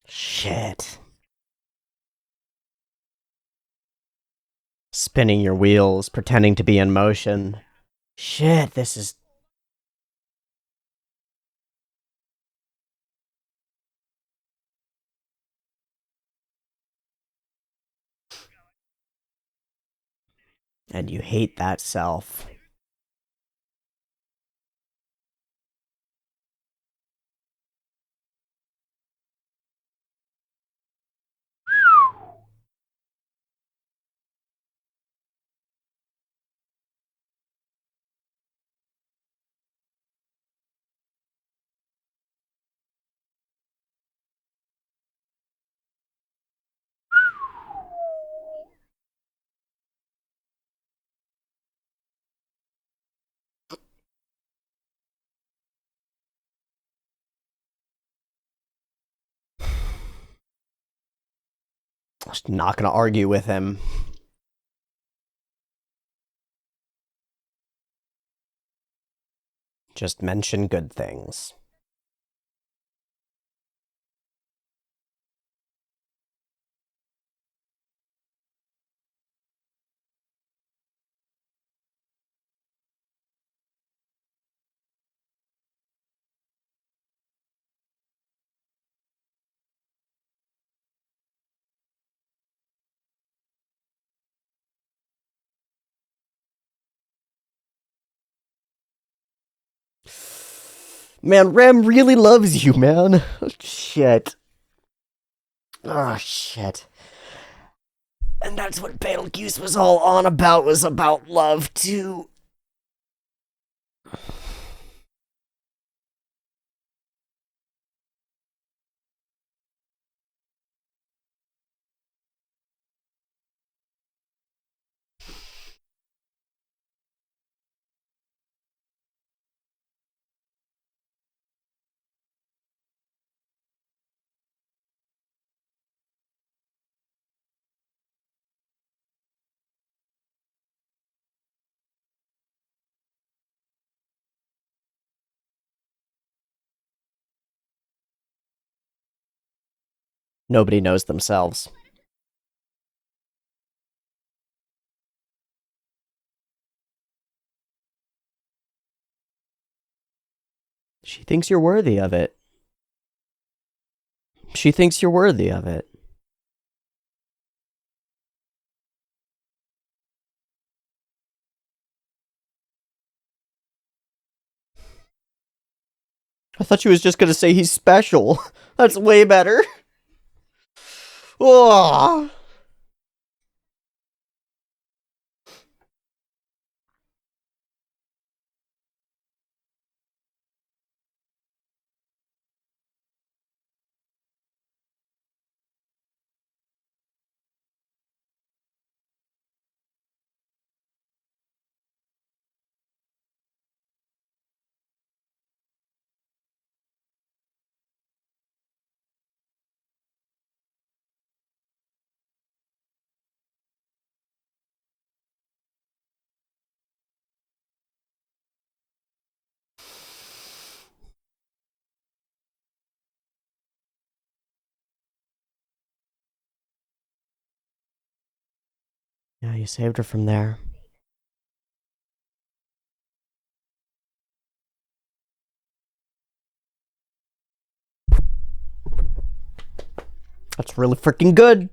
Shit. Spinning your wheels, pretending to be in motion. Shit, this is And you hate that self. Just not gonna argue with him. Just mention good things. Man, Rem really loves you, man. Shit. Oh, shit. And that's what Betelgeuse was all on about, was about love, too. Nobody knows themselves. She thinks you're worthy of it. She thinks you're worthy of it. I thought she was just gonna say he's special. That's way better. Oh. Yeah, you saved her from there. That's really freaking good.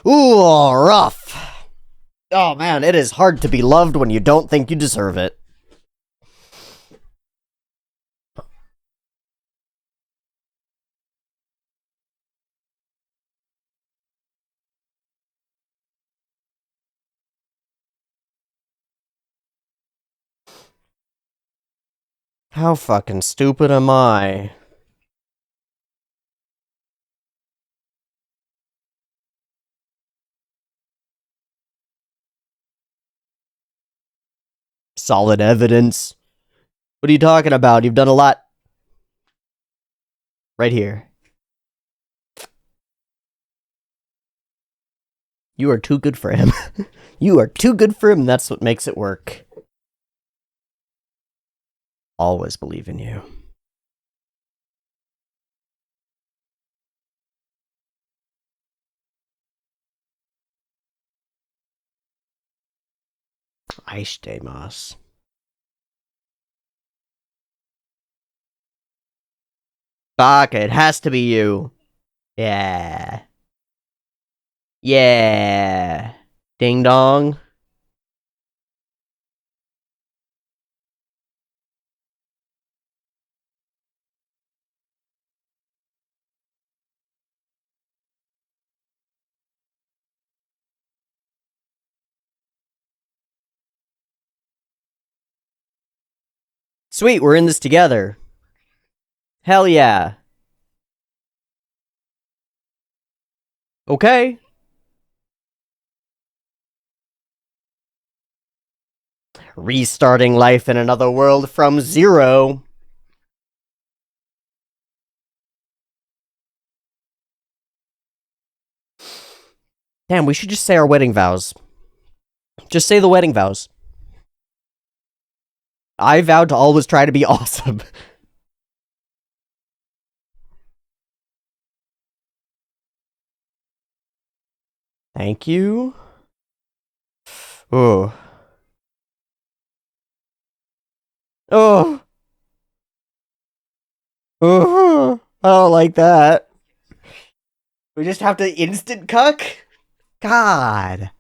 Ooh, rough. Oh man, it is hard to be loved when you don't think you deserve it. How fucking stupid am I? Solid evidence. What are you talking about? You've done a lot. Right here. You are too good for him. You are too good for him. That's what makes it work. always believe in you. Aishitemasu. Fuck, it has to be you. Yeah. Yeah. Ding dong. Sweet, we're in this together. Hell yeah. Okay. Restarting life in another world from zero. Damn, we should just say our wedding vows. Just say the wedding vows. I vowed to always try to be awesome. Thank you. Oh. Oh. Oh. I don't like that. We just have to instant cuck? God.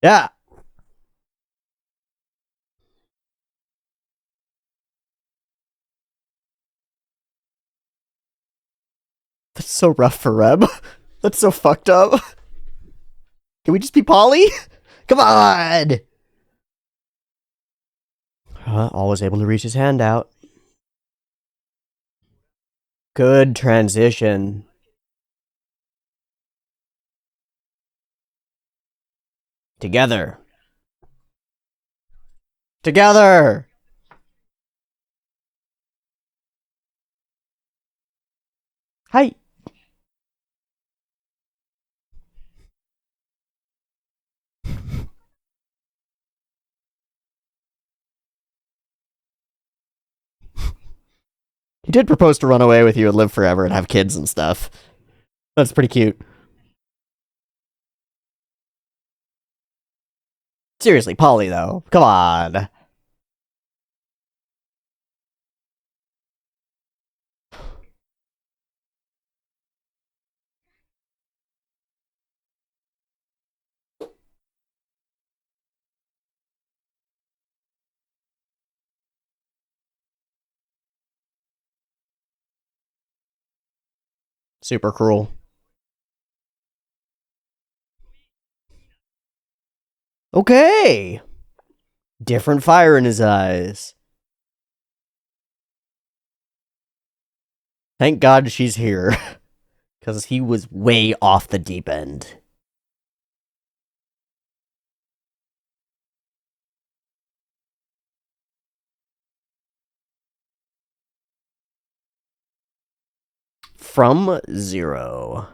Yeah. That's so rough for Reb. That's so fucked up. Can we just be Polly? Come on! Always able to reach his hand out. Good transition. Together. Together! Hi. He did propose to run away with you and live forever and have kids and stuff. That's pretty cute. Seriously, Polly, though. Come on. Super cruel. Okay. Different fire in his eyes. Thank God she's here. Because he was way off the deep end. From zero.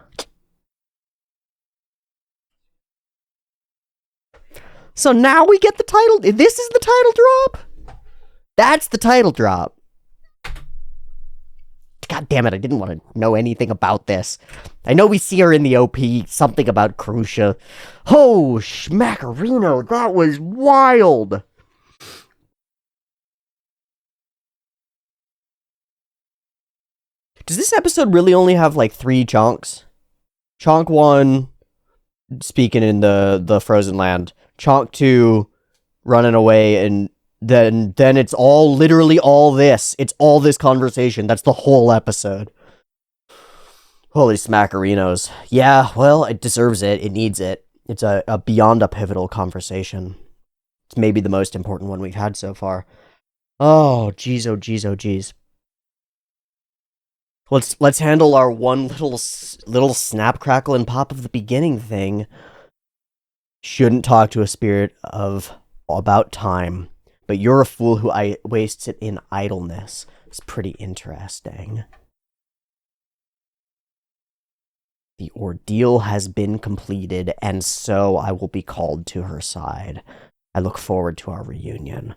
So now we get the title. This is the title drop? That's the title drop. God damn it, I didn't want to know anything about this. I know we see her in the OP, something about Crucia. Oh, schmackarino, that was wild. Does this episode really only have like 3 chunks? Chunk 1, speaking in the frozen land. Chunk 2, running away, and then it's all, literally all this. It's all this conversation. That's the whole episode. Holy smackerinos. Yeah, well, it deserves it. It needs it. It's a beyond a pivotal conversation. It's maybe the most important one we've had so far. Oh, jeez, oh, jeez, oh, jeez. Let's handle our one little snap, crackle, and pop of the beginning thing. Shouldn't talk to a spirit of about time, but you're a fool who wastes it in idleness. It's pretty interesting. The ordeal has been completed, and so I will be called to her side. I look forward to our reunion.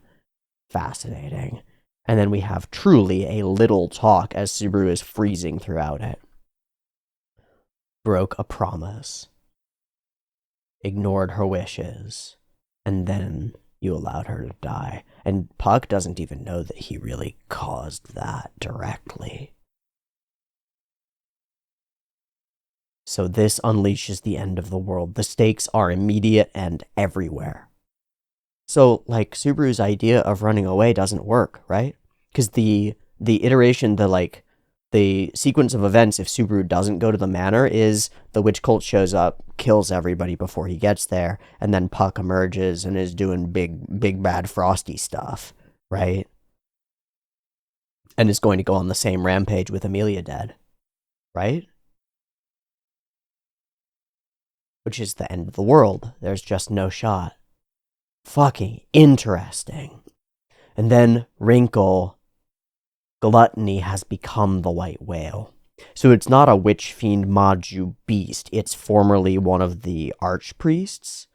Fascinating. And then we have truly a little talk as Subaru is freezing throughout it. Broke a promise. Ignored her wishes. And then you allowed her to die. And Puck doesn't even know that he really caused that directly. So this unleashes the end of the world. The stakes are immediate and everywhere. So, like, Subaru's idea of running away doesn't work, right? Because the iteration, the sequence of events, if Subaru doesn't go to the manor, is the witch cult shows up, kills everybody before he gets there, and then Puck emerges and is doing big bad Frosty stuff, right? And is going to go on the same rampage with Amelia dead, right? Which is the end of the world. There's just no shot. Fucking interesting. And then Wrinkle, gluttony has become the white whale. So it's not a witch fiend Maju beast. It's formerly one of the archpriests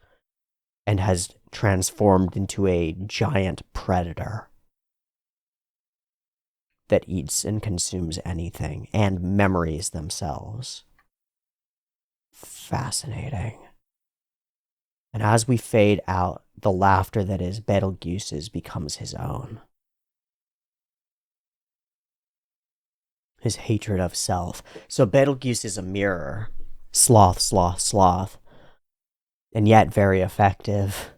and has transformed into a giant predator that eats and consumes anything and memories themselves. Fascinating. And as we fade out, the laughter that is Betelgeuse's becomes his own. His hatred of self. So Betelgeuse is a mirror. Sloth, sloth, sloth. And yet very effective.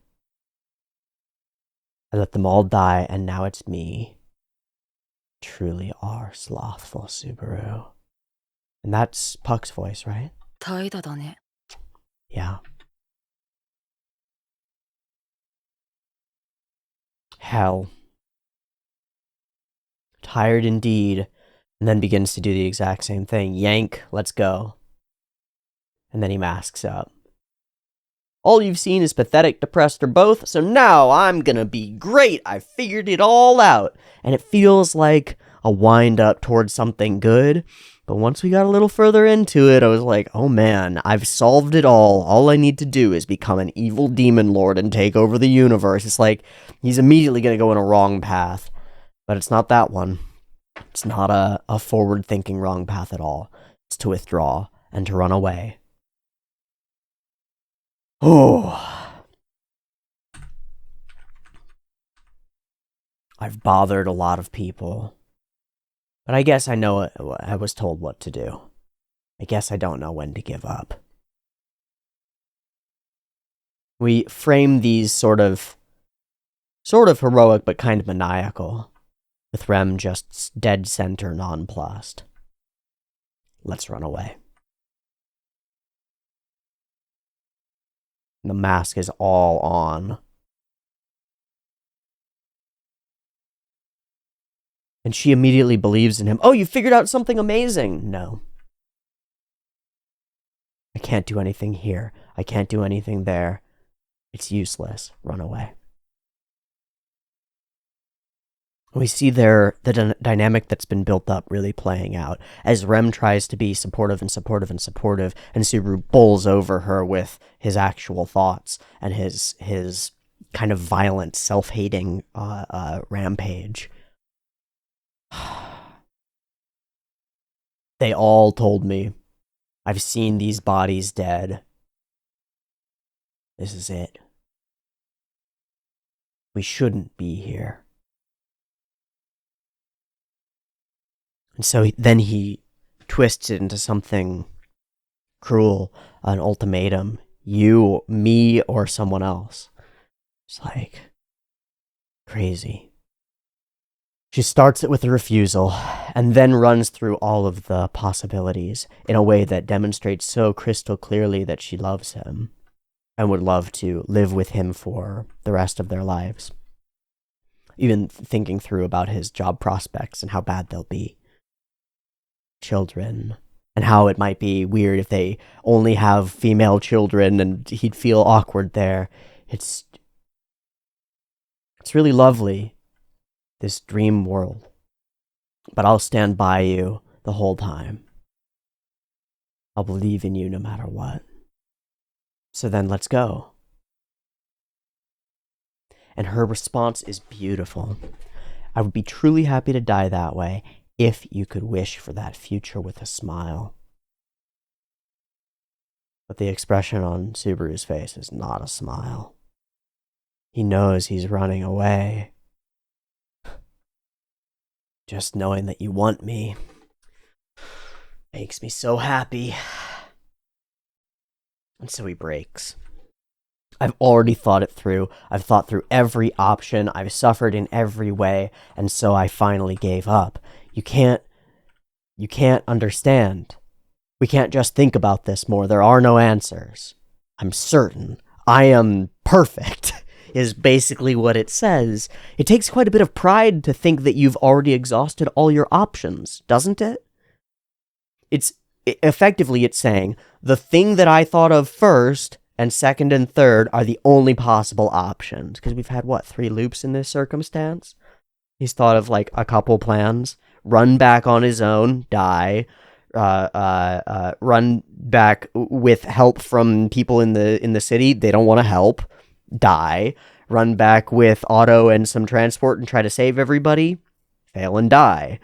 I let them all die, and now it's me. Truly are slothful, Subaru. And that's Puck's voice, right? Yeah. Hell. Tired indeed. And then begins to do the exact same thing. Yank, let's go. And then he masks up. All you've seen is pathetic, depressed, or both, so now I'm gonna be great. I figured it all out. And it feels like a wind up towards something good. But once we got a little further into it, I was like, oh man, I've solved it all. All I need to do is become an evil demon lord and take over the universe. It's like, he's immediately gonna go in a wrong path. But it's not that one. It's not a forward-thinking wrong path at all. It's to withdraw and to run away. Oh. I've bothered a lot of people. But I guess I know I was told what to do. I guess I don't know when to give up. We frame these sort of heroic but kind of maniacal, with Rem just dead center nonplussed. Let's run away. The mask is all on. And she immediately believes in him. Oh, you figured out something amazing. No. I can't do anything here. I can't do anything there. It's useless. Run away. We see there the dynamic that's been built up really playing out as Rem tries to be supportive and supportive and supportive, and Subaru bowls over her with his actual thoughts and his kind of violent, self-hating rampage. They all told me, I've seen these bodies dead. This is it. We shouldn't be here. And so then he twists it into something cruel, an ultimatum. You, me, or someone else. It's like, crazy. She starts it with a refusal, and then runs through all of the possibilities in a way that demonstrates so crystal clearly that she loves him and would love to live with him for the rest of their lives. Even thinking through about his job prospects and how bad they'll be. Children, and how it might be weird if they only have female children and he'd feel awkward there. It's really lovely, this dream world. But I'll stand by you the whole time. I'll believe in you no matter what. So then let's go. And her response is beautiful. I would be truly happy to die that way if you could wish for that future with a smile. But the expression on Subaru's face is not a smile. He knows he's running away. Just knowing that you want me makes me so happy. And so he breaks. I've already thought it through. I've thought through every option. I've suffered in every way. And so I finally gave up. You can't understand. We can't just think about this more. There are no answers. I'm certain. I am perfect, is basically what it says. It takes quite a bit of pride to think that you've already exhausted all your options, doesn't it? Effectively, it's saying, the thing that I thought of first and second and third are the only possible options. Because we've had, 3 loops in this circumstance? He's thought of, a couple plans. Run back on his own, die. Run back with help from people in the city. They don't want to help. Die. Run back with Otto and some transport and try to save everybody. Fail and die.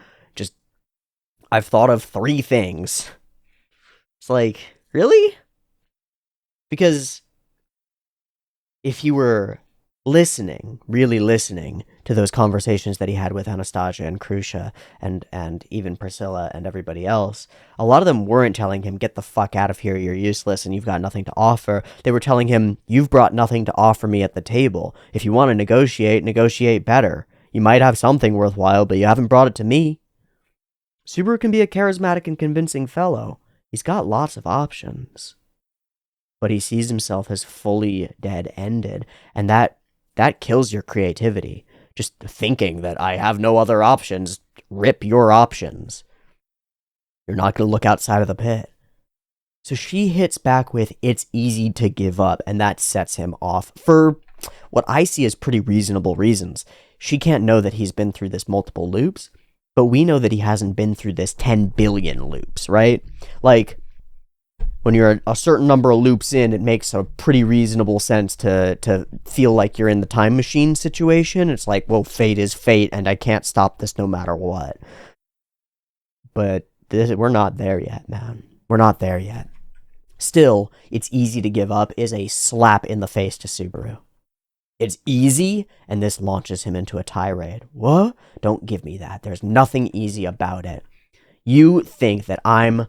I've thought of 3 things. It's really? Because if you were really listening to those conversations that he had with Anastasia and Krusha and even Priscilla and everybody else, a lot of them weren't telling him, get the fuck out of here, you're useless and you've got nothing to offer. They were telling him, you've brought nothing to offer me at the table. If you want to negotiate better. You might have something worthwhile, but you haven't brought it to me. Subaru can be a charismatic and convincing fellow. He's got lots of options. But he sees himself as fully dead-ended, and that kills your creativity. Just thinking that I have no other options, rip your options. You're not going to look outside of the pit. So she hits back with, it's easy to give up, and that sets him off for what I see as pretty reasonable reasons. She can't know that he's been through this multiple loops, but we know that he hasn't been through this 10 billion loops, right? When you're a certain number of loops in, it makes a pretty reasonable sense to feel like you're in the time machine situation. It's well, fate is fate, and I can't stop this no matter what. But we're not there yet, man. We're not there yet. Still, it's easy to give up is a slap in the face to Subaru. It's easy, and this launches him into a tirade. What? Don't give me that. There's nothing easy about it. You think that I'm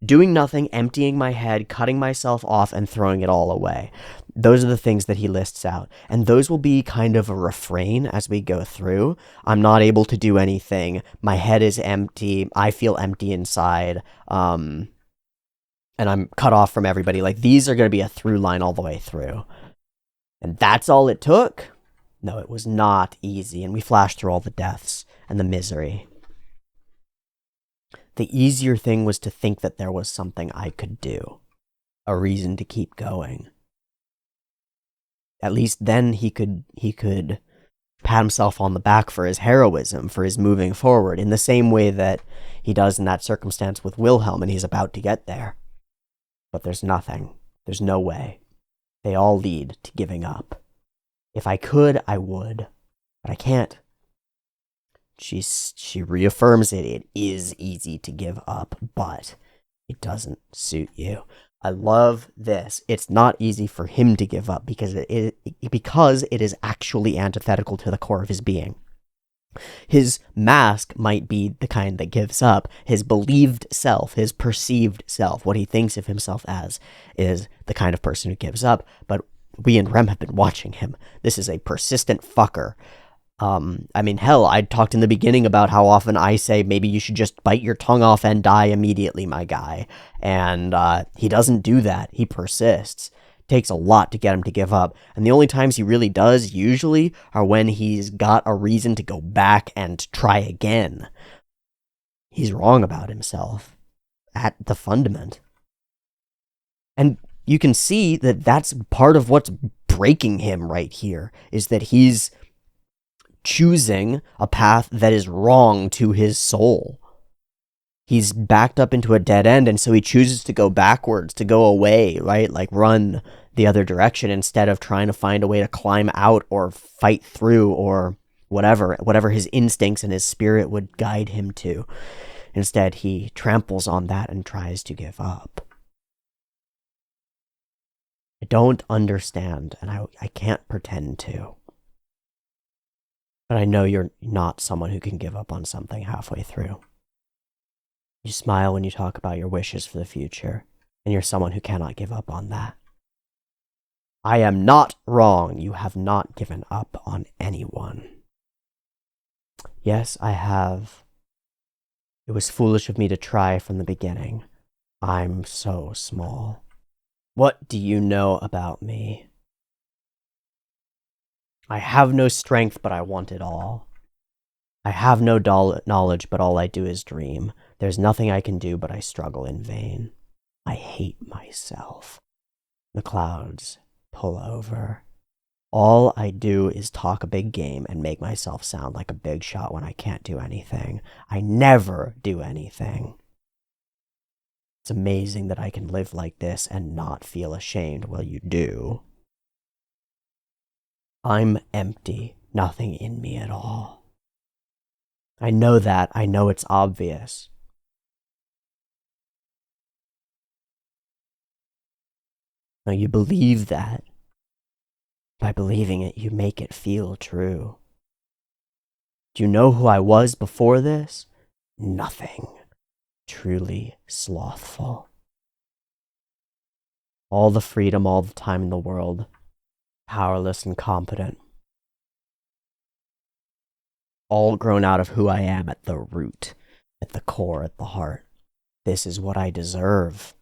doing nothing, emptying my head, cutting myself off, and throwing it all away. Those are the things that he lists out. And those will be kind of a refrain as we go through. I'm not able to do anything. My head is empty. I feel empty inside. And I'm cut off from everybody. These are going to be a through line all the way through. And that's all it took? No, it was not easy. And we flashed through all the deaths and the misery. The easier thing was to think that there was something I could do. A reason to keep going. At least then he could pat himself on the back for his heroism, for his moving forward, in the same way that he does in that circumstance with Wilhelm, and he's about to get there. But there's nothing. There's no way. They all lead to giving up. If I could, I would. But I can't. She reaffirms it. It is easy to give up, but it doesn't suit you. I love this. It's not easy for him to give up because it is actually antithetical to the core of his being. His mask might be the kind that gives up. His believed self, his perceived self, what he thinks of himself as, is the kind of person who gives up. But we and Rem have been watching him. This is a persistent fucker. Hell, I talked in the beginning about how often I say maybe you should just bite your tongue off and die immediately, my guy. And he doesn't do that. He persists. Takes a lot to get him to give up. And the only times he really does, usually, are when he's got a reason to go back and try again. He's wrong about himself. At the fundament. And you can see that that's part of what's breaking him right here, is that he's choosing a path that is wrong to his soul. he's backed up into a dead end, and so he chooses to go backwards, to go away, right? Like run the other direction instead of trying to find a way to climb out or fight through or whatever his instincts and his spirit would guide him to. Instead, he tramples on that and tries to give up. I don't understand, and I can't pretend to. But I know you're not someone who can give up on something halfway through. You smile when you talk about your wishes for the future, and you're someone who cannot give up on that. I am not wrong. You have not given up on anyone. Yes, I have. It was foolish of me to try from the beginning. I'm so small. What do you know about me? I have no strength, but I want it all. I have no knowledge, but all I do is dream. There's nothing I can do, but I struggle in vain. I hate myself. The clouds pull over. All I do is talk a big game and make myself sound like a big shot when I can't do anything. I never do anything. It's amazing that I can live like this and not feel ashamed while you do. I'm empty, nothing in me at all. I know that. I know it's obvious. Now you believe that. By believing it, you make it feel true. Do you know who I was before this? Nothing. Truly slothful. All the freedom, all the time in the world. Powerless and competent. All grown out of who I am at the root, at the core, at the heart. This is what I deserve.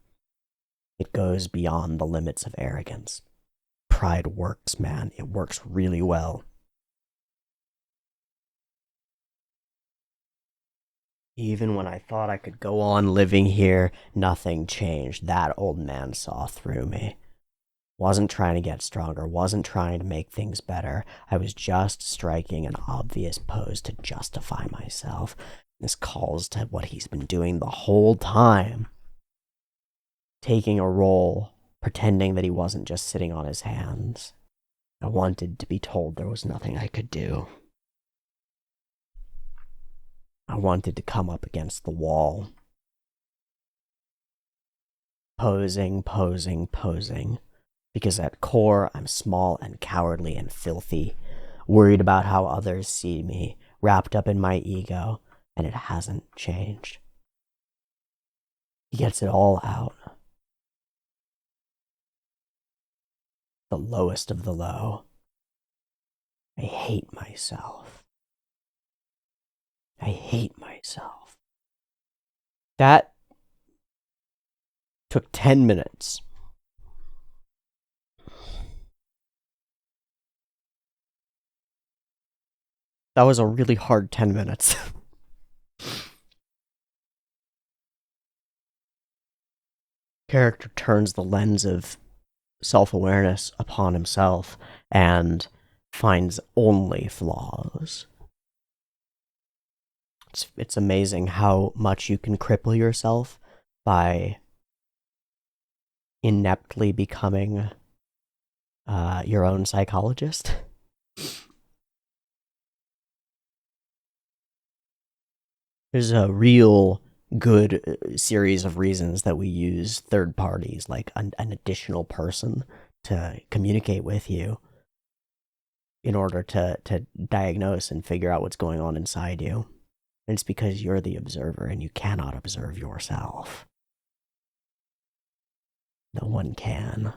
It goes beyond the limits of arrogance. Pride works, man. It works really well. Even when I thought I could go on living here, nothing changed. That old man saw through me. Wasn't trying to get stronger, wasn't trying to make things better. I was just striking an obvious pose to justify myself. This calls to what he's been doing the whole time. Taking a role, pretending that he wasn't just sitting on his hands. I wanted to be told there was nothing I could do. I wanted to come up against the wall. Posing. Because at core, I'm small and cowardly and filthy, worried about how others see me, wrapped up in my ego, and it hasn't changed. He gets it all out. The lowest of the low. I hate myself. I hate myself. That took 10 minutes. That was a really hard 10 minutes. Character turns the lens of self-awareness upon himself and finds only flaws. It's amazing how much you can cripple yourself by ineptly becoming your own psychologist. There's a real good series of reasons that we use third parties, like an additional person, to communicate with you in order to diagnose and figure out what's going on inside you. And it's because you're the observer and you cannot observe yourself. No one can.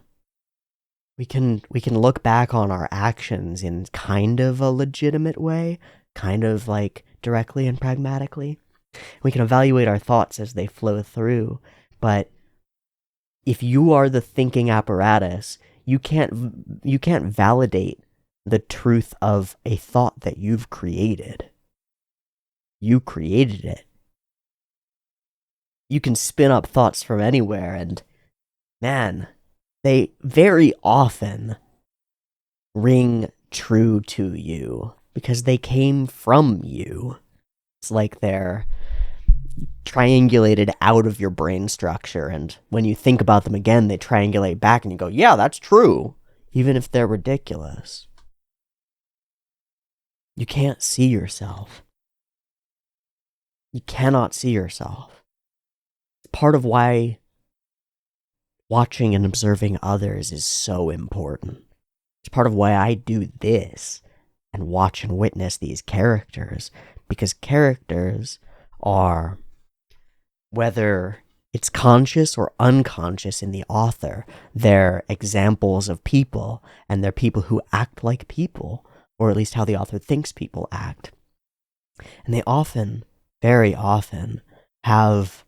We can look back on our actions in kind of a legitimate way, kind of like directly and pragmatically. We can evaluate our thoughts as they flow through, but if you are the thinking apparatus, you can't validate the truth of a thought that you've created. You created it. You can spin up thoughts from anywhere, and man, they very often ring true to you because they came from you. It's like they're triangulated out of your brain structure, and when you think about them again, they triangulate back and you go, yeah, that's true, even if they're ridiculous. You can't see yourself. You cannot see yourself. It's part of why watching and observing others is so important. It's part of why I do this and watch and witness these characters, because characters are, whether it's conscious or unconscious in the author, they're examples of people, and they're people who act like people, or at least how the author thinks people act. And they often, very often, have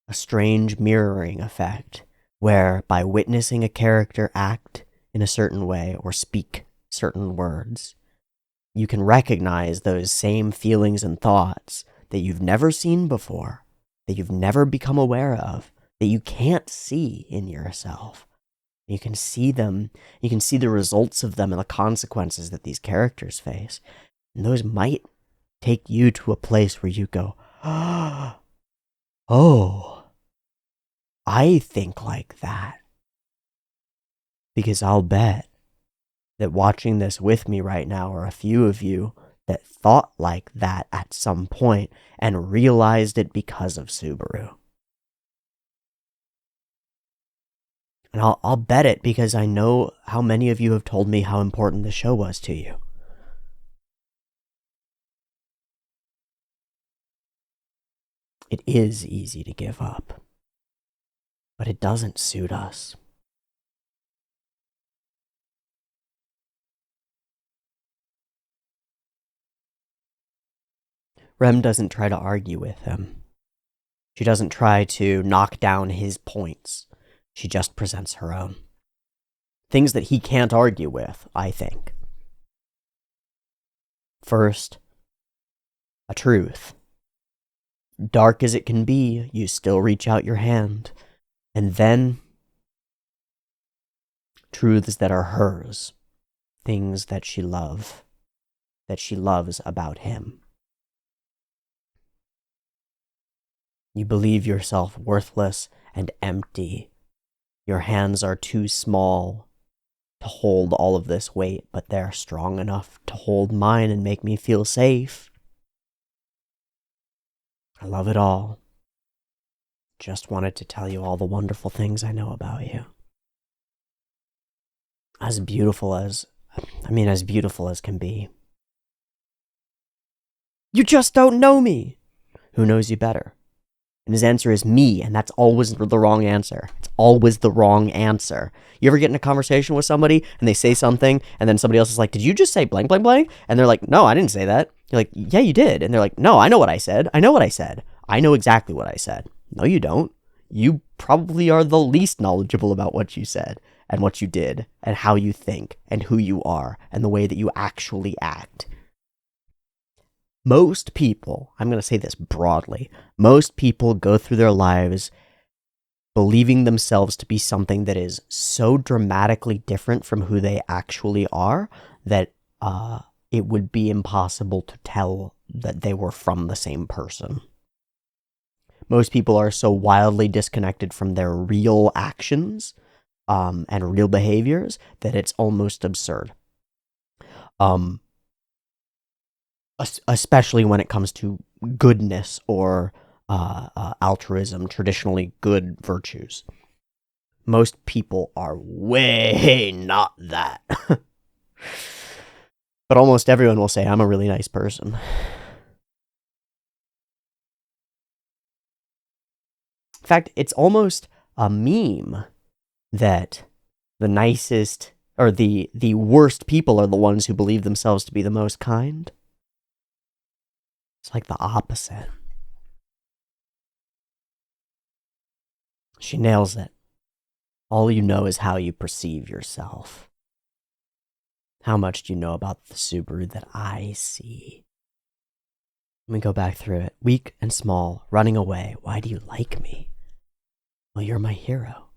a strange mirroring effect, where by witnessing a character act in a certain way or speak certain words, you can recognize those same feelings and thoughts that you've never seen before, that you've never become aware of, that you can't see in yourself. You can see them, you can see the results of them and the consequences that these characters face. And those might take you to a place where you go, oh, I think like that. Because I'll bet that watching this with me right now are a few of you that thought like that at some point and realized it because of Subaru. And I'll bet it because I know how many of you have told me how important the show was to you. It is easy to give up, but it doesn't suit us. Rem doesn't try to argue with him. She doesn't try to knock down his points. She just presents her own. Things that he can't argue with, I think. First, a truth. Dark as it can be, you still reach out your hand. And then, truths that are hers. Things that she loves about him. You believe yourself worthless and empty. Your hands are too small to hold all of this weight, but they're strong enough to hold mine and make me feel safe. I love it all. Just wanted to tell you all the wonderful things I know about you. As beautiful as can be. You just don't know me! Who knows you better? And his answer is me, and that's always the wrong answer. It's always the wrong answer. You ever get in a conversation with somebody, and they say something, and then somebody else is like, did you just say blank, blank, blank? And they're like, no, I didn't say that. You're like, yeah, you did. And they're like, no, I know what I said. I know what I said. I know exactly what I said. No, you don't. You probably are the least knowledgeable about what you said, and what you did, and how you think, and who you are, and the way that you actually act. Most people, I'm going to say this broadly, most people go through their lives believing themselves to be something that is so dramatically different from who they actually are that it would be impossible to tell that they were from the same person. Most people are so wildly disconnected from their real actions and real behaviors that it's almost absurd. Especially when it comes to goodness or altruism, traditionally good virtues. Most people are way not that. But almost everyone will say, I'm a really nice person. In fact, it's almost a meme that the nicest or the worst people are the ones who believe themselves to be the most kind. It's like the opposite. She nails it. All you know is how you perceive yourself. How much do you know about the Subaru that I see? Let me go back through it. Weak and small, running away. Why do you like me? Well, you're my hero.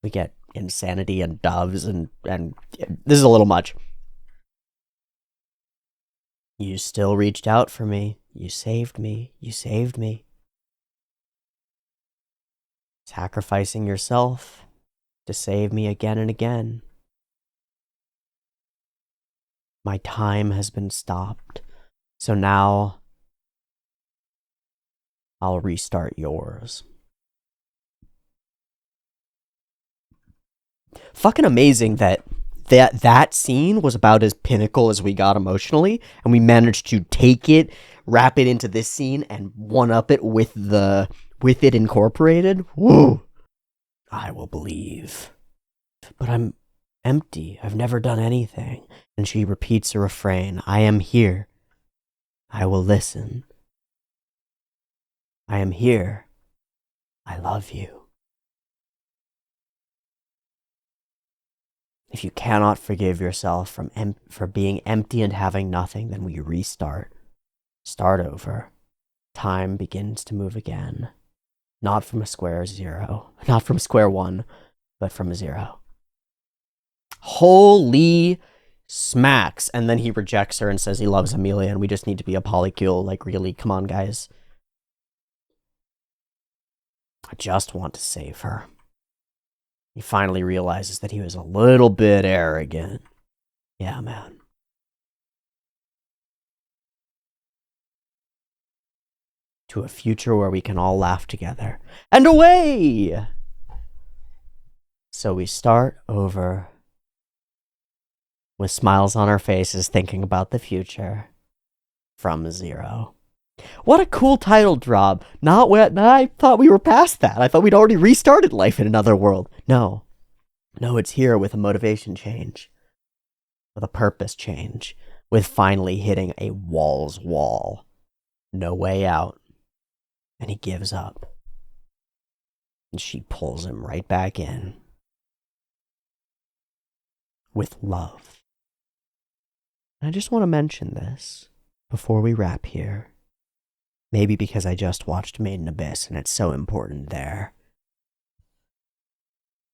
We get insanity and doves and this is a little much. You still reached out for me. You saved me. You saved me. Sacrificing yourself to save me again and again. My time has been stopped. So now I'll restart yours. Fucking amazing that scene was about as pinnacle as we got emotionally, and we managed to take it, wrap it into this scene, and one-up it with it incorporated. Woo! I will believe. But I'm empty. I've never done anything. And she repeats a refrain. I am here. I will listen. I am here. I love you. If you cannot forgive yourself for being empty and having nothing, then we restart. Start over. Time begins to move again. Not from a square zero. Not from square one, but from a zero. Holy smacks. And then he rejects her and says he loves Amelia and we just need to be a polycule. Like, really? Come on, guys. I just want to save her. He finally realizes that he was a little bit arrogant. Yeah, man. To a future where we can all laugh together. And away! So we start over with smiles on our faces thinking about the future from zero. What a cool title drop. I thought we were past that. I thought we'd already restarted life in another world. No, it's here with a motivation change, with a purpose change, with finally hitting a wall's wall. No way out. And he gives up. And she pulls him right back in. With love. And I just want to mention this before we wrap here. Maybe because I just watched Made in Abyss and it's so important there.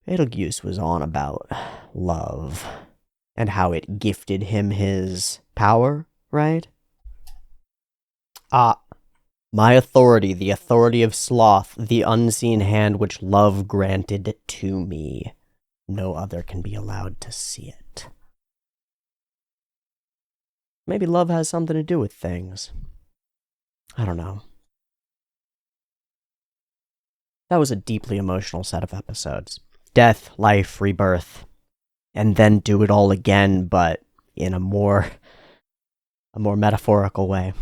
Betelgeuse was on about love and how it gifted him his power, right? My authority, the authority of sloth, the unseen hand which love granted to me. No other can be allowed to see it. Maybe love has something to do with things. I don't know. That was a deeply emotional set of episodes. Death, life, rebirth, and then do it all again, but in a more metaphorical way.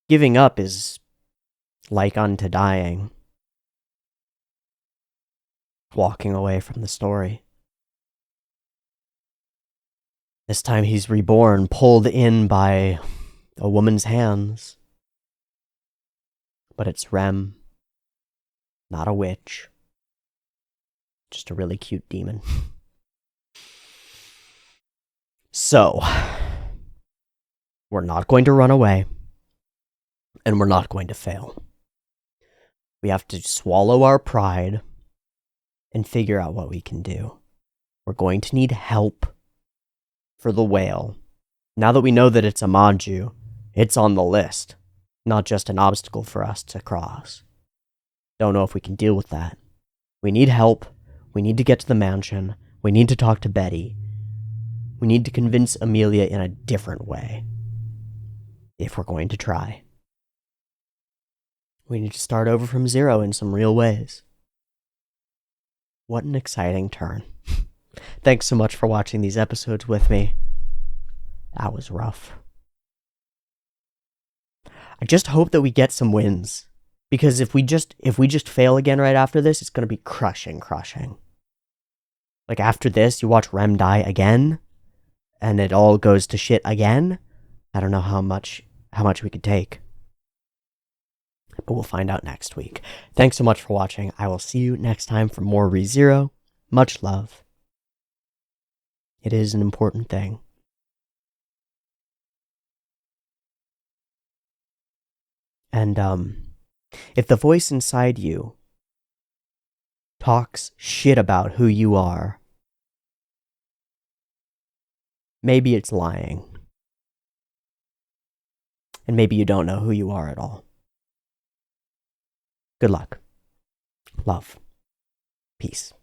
Giving up is like unto dying. Walking away from the story. This time he's reborn, pulled in by a woman's hands. But it's Rem, not a witch. Just a really cute demon. So, we're not going to run away, and we're not going to fail. We have to swallow our pride and figure out what we can do. We're going to need help for the whale. Now that we know that it's a Manju, it's on the list, not just an obstacle for us to cross. Don't know if we can deal with that. We need help. We need to get to the mansion. We need to talk to Betty. We need to convince Amelia in a different way. If we're going to try. We need to start over from zero in some real ways. What an exciting turn. Thanks so much for watching these episodes with me. That was rough. I just hope that we get some wins. Because if we just fail again right after this, it's going to be crushing. Like after this, you watch Rem die again, and it all goes to shit again. I don't know how much we could take. But we'll find out next week. Thanks so much for watching. I will see you next time for more ReZero. Much love. It is an important thing. And, if the voice inside you talks shit about who you are, maybe it's lying. and maybe you don't know who you are at all. Good luck. Love. Peace.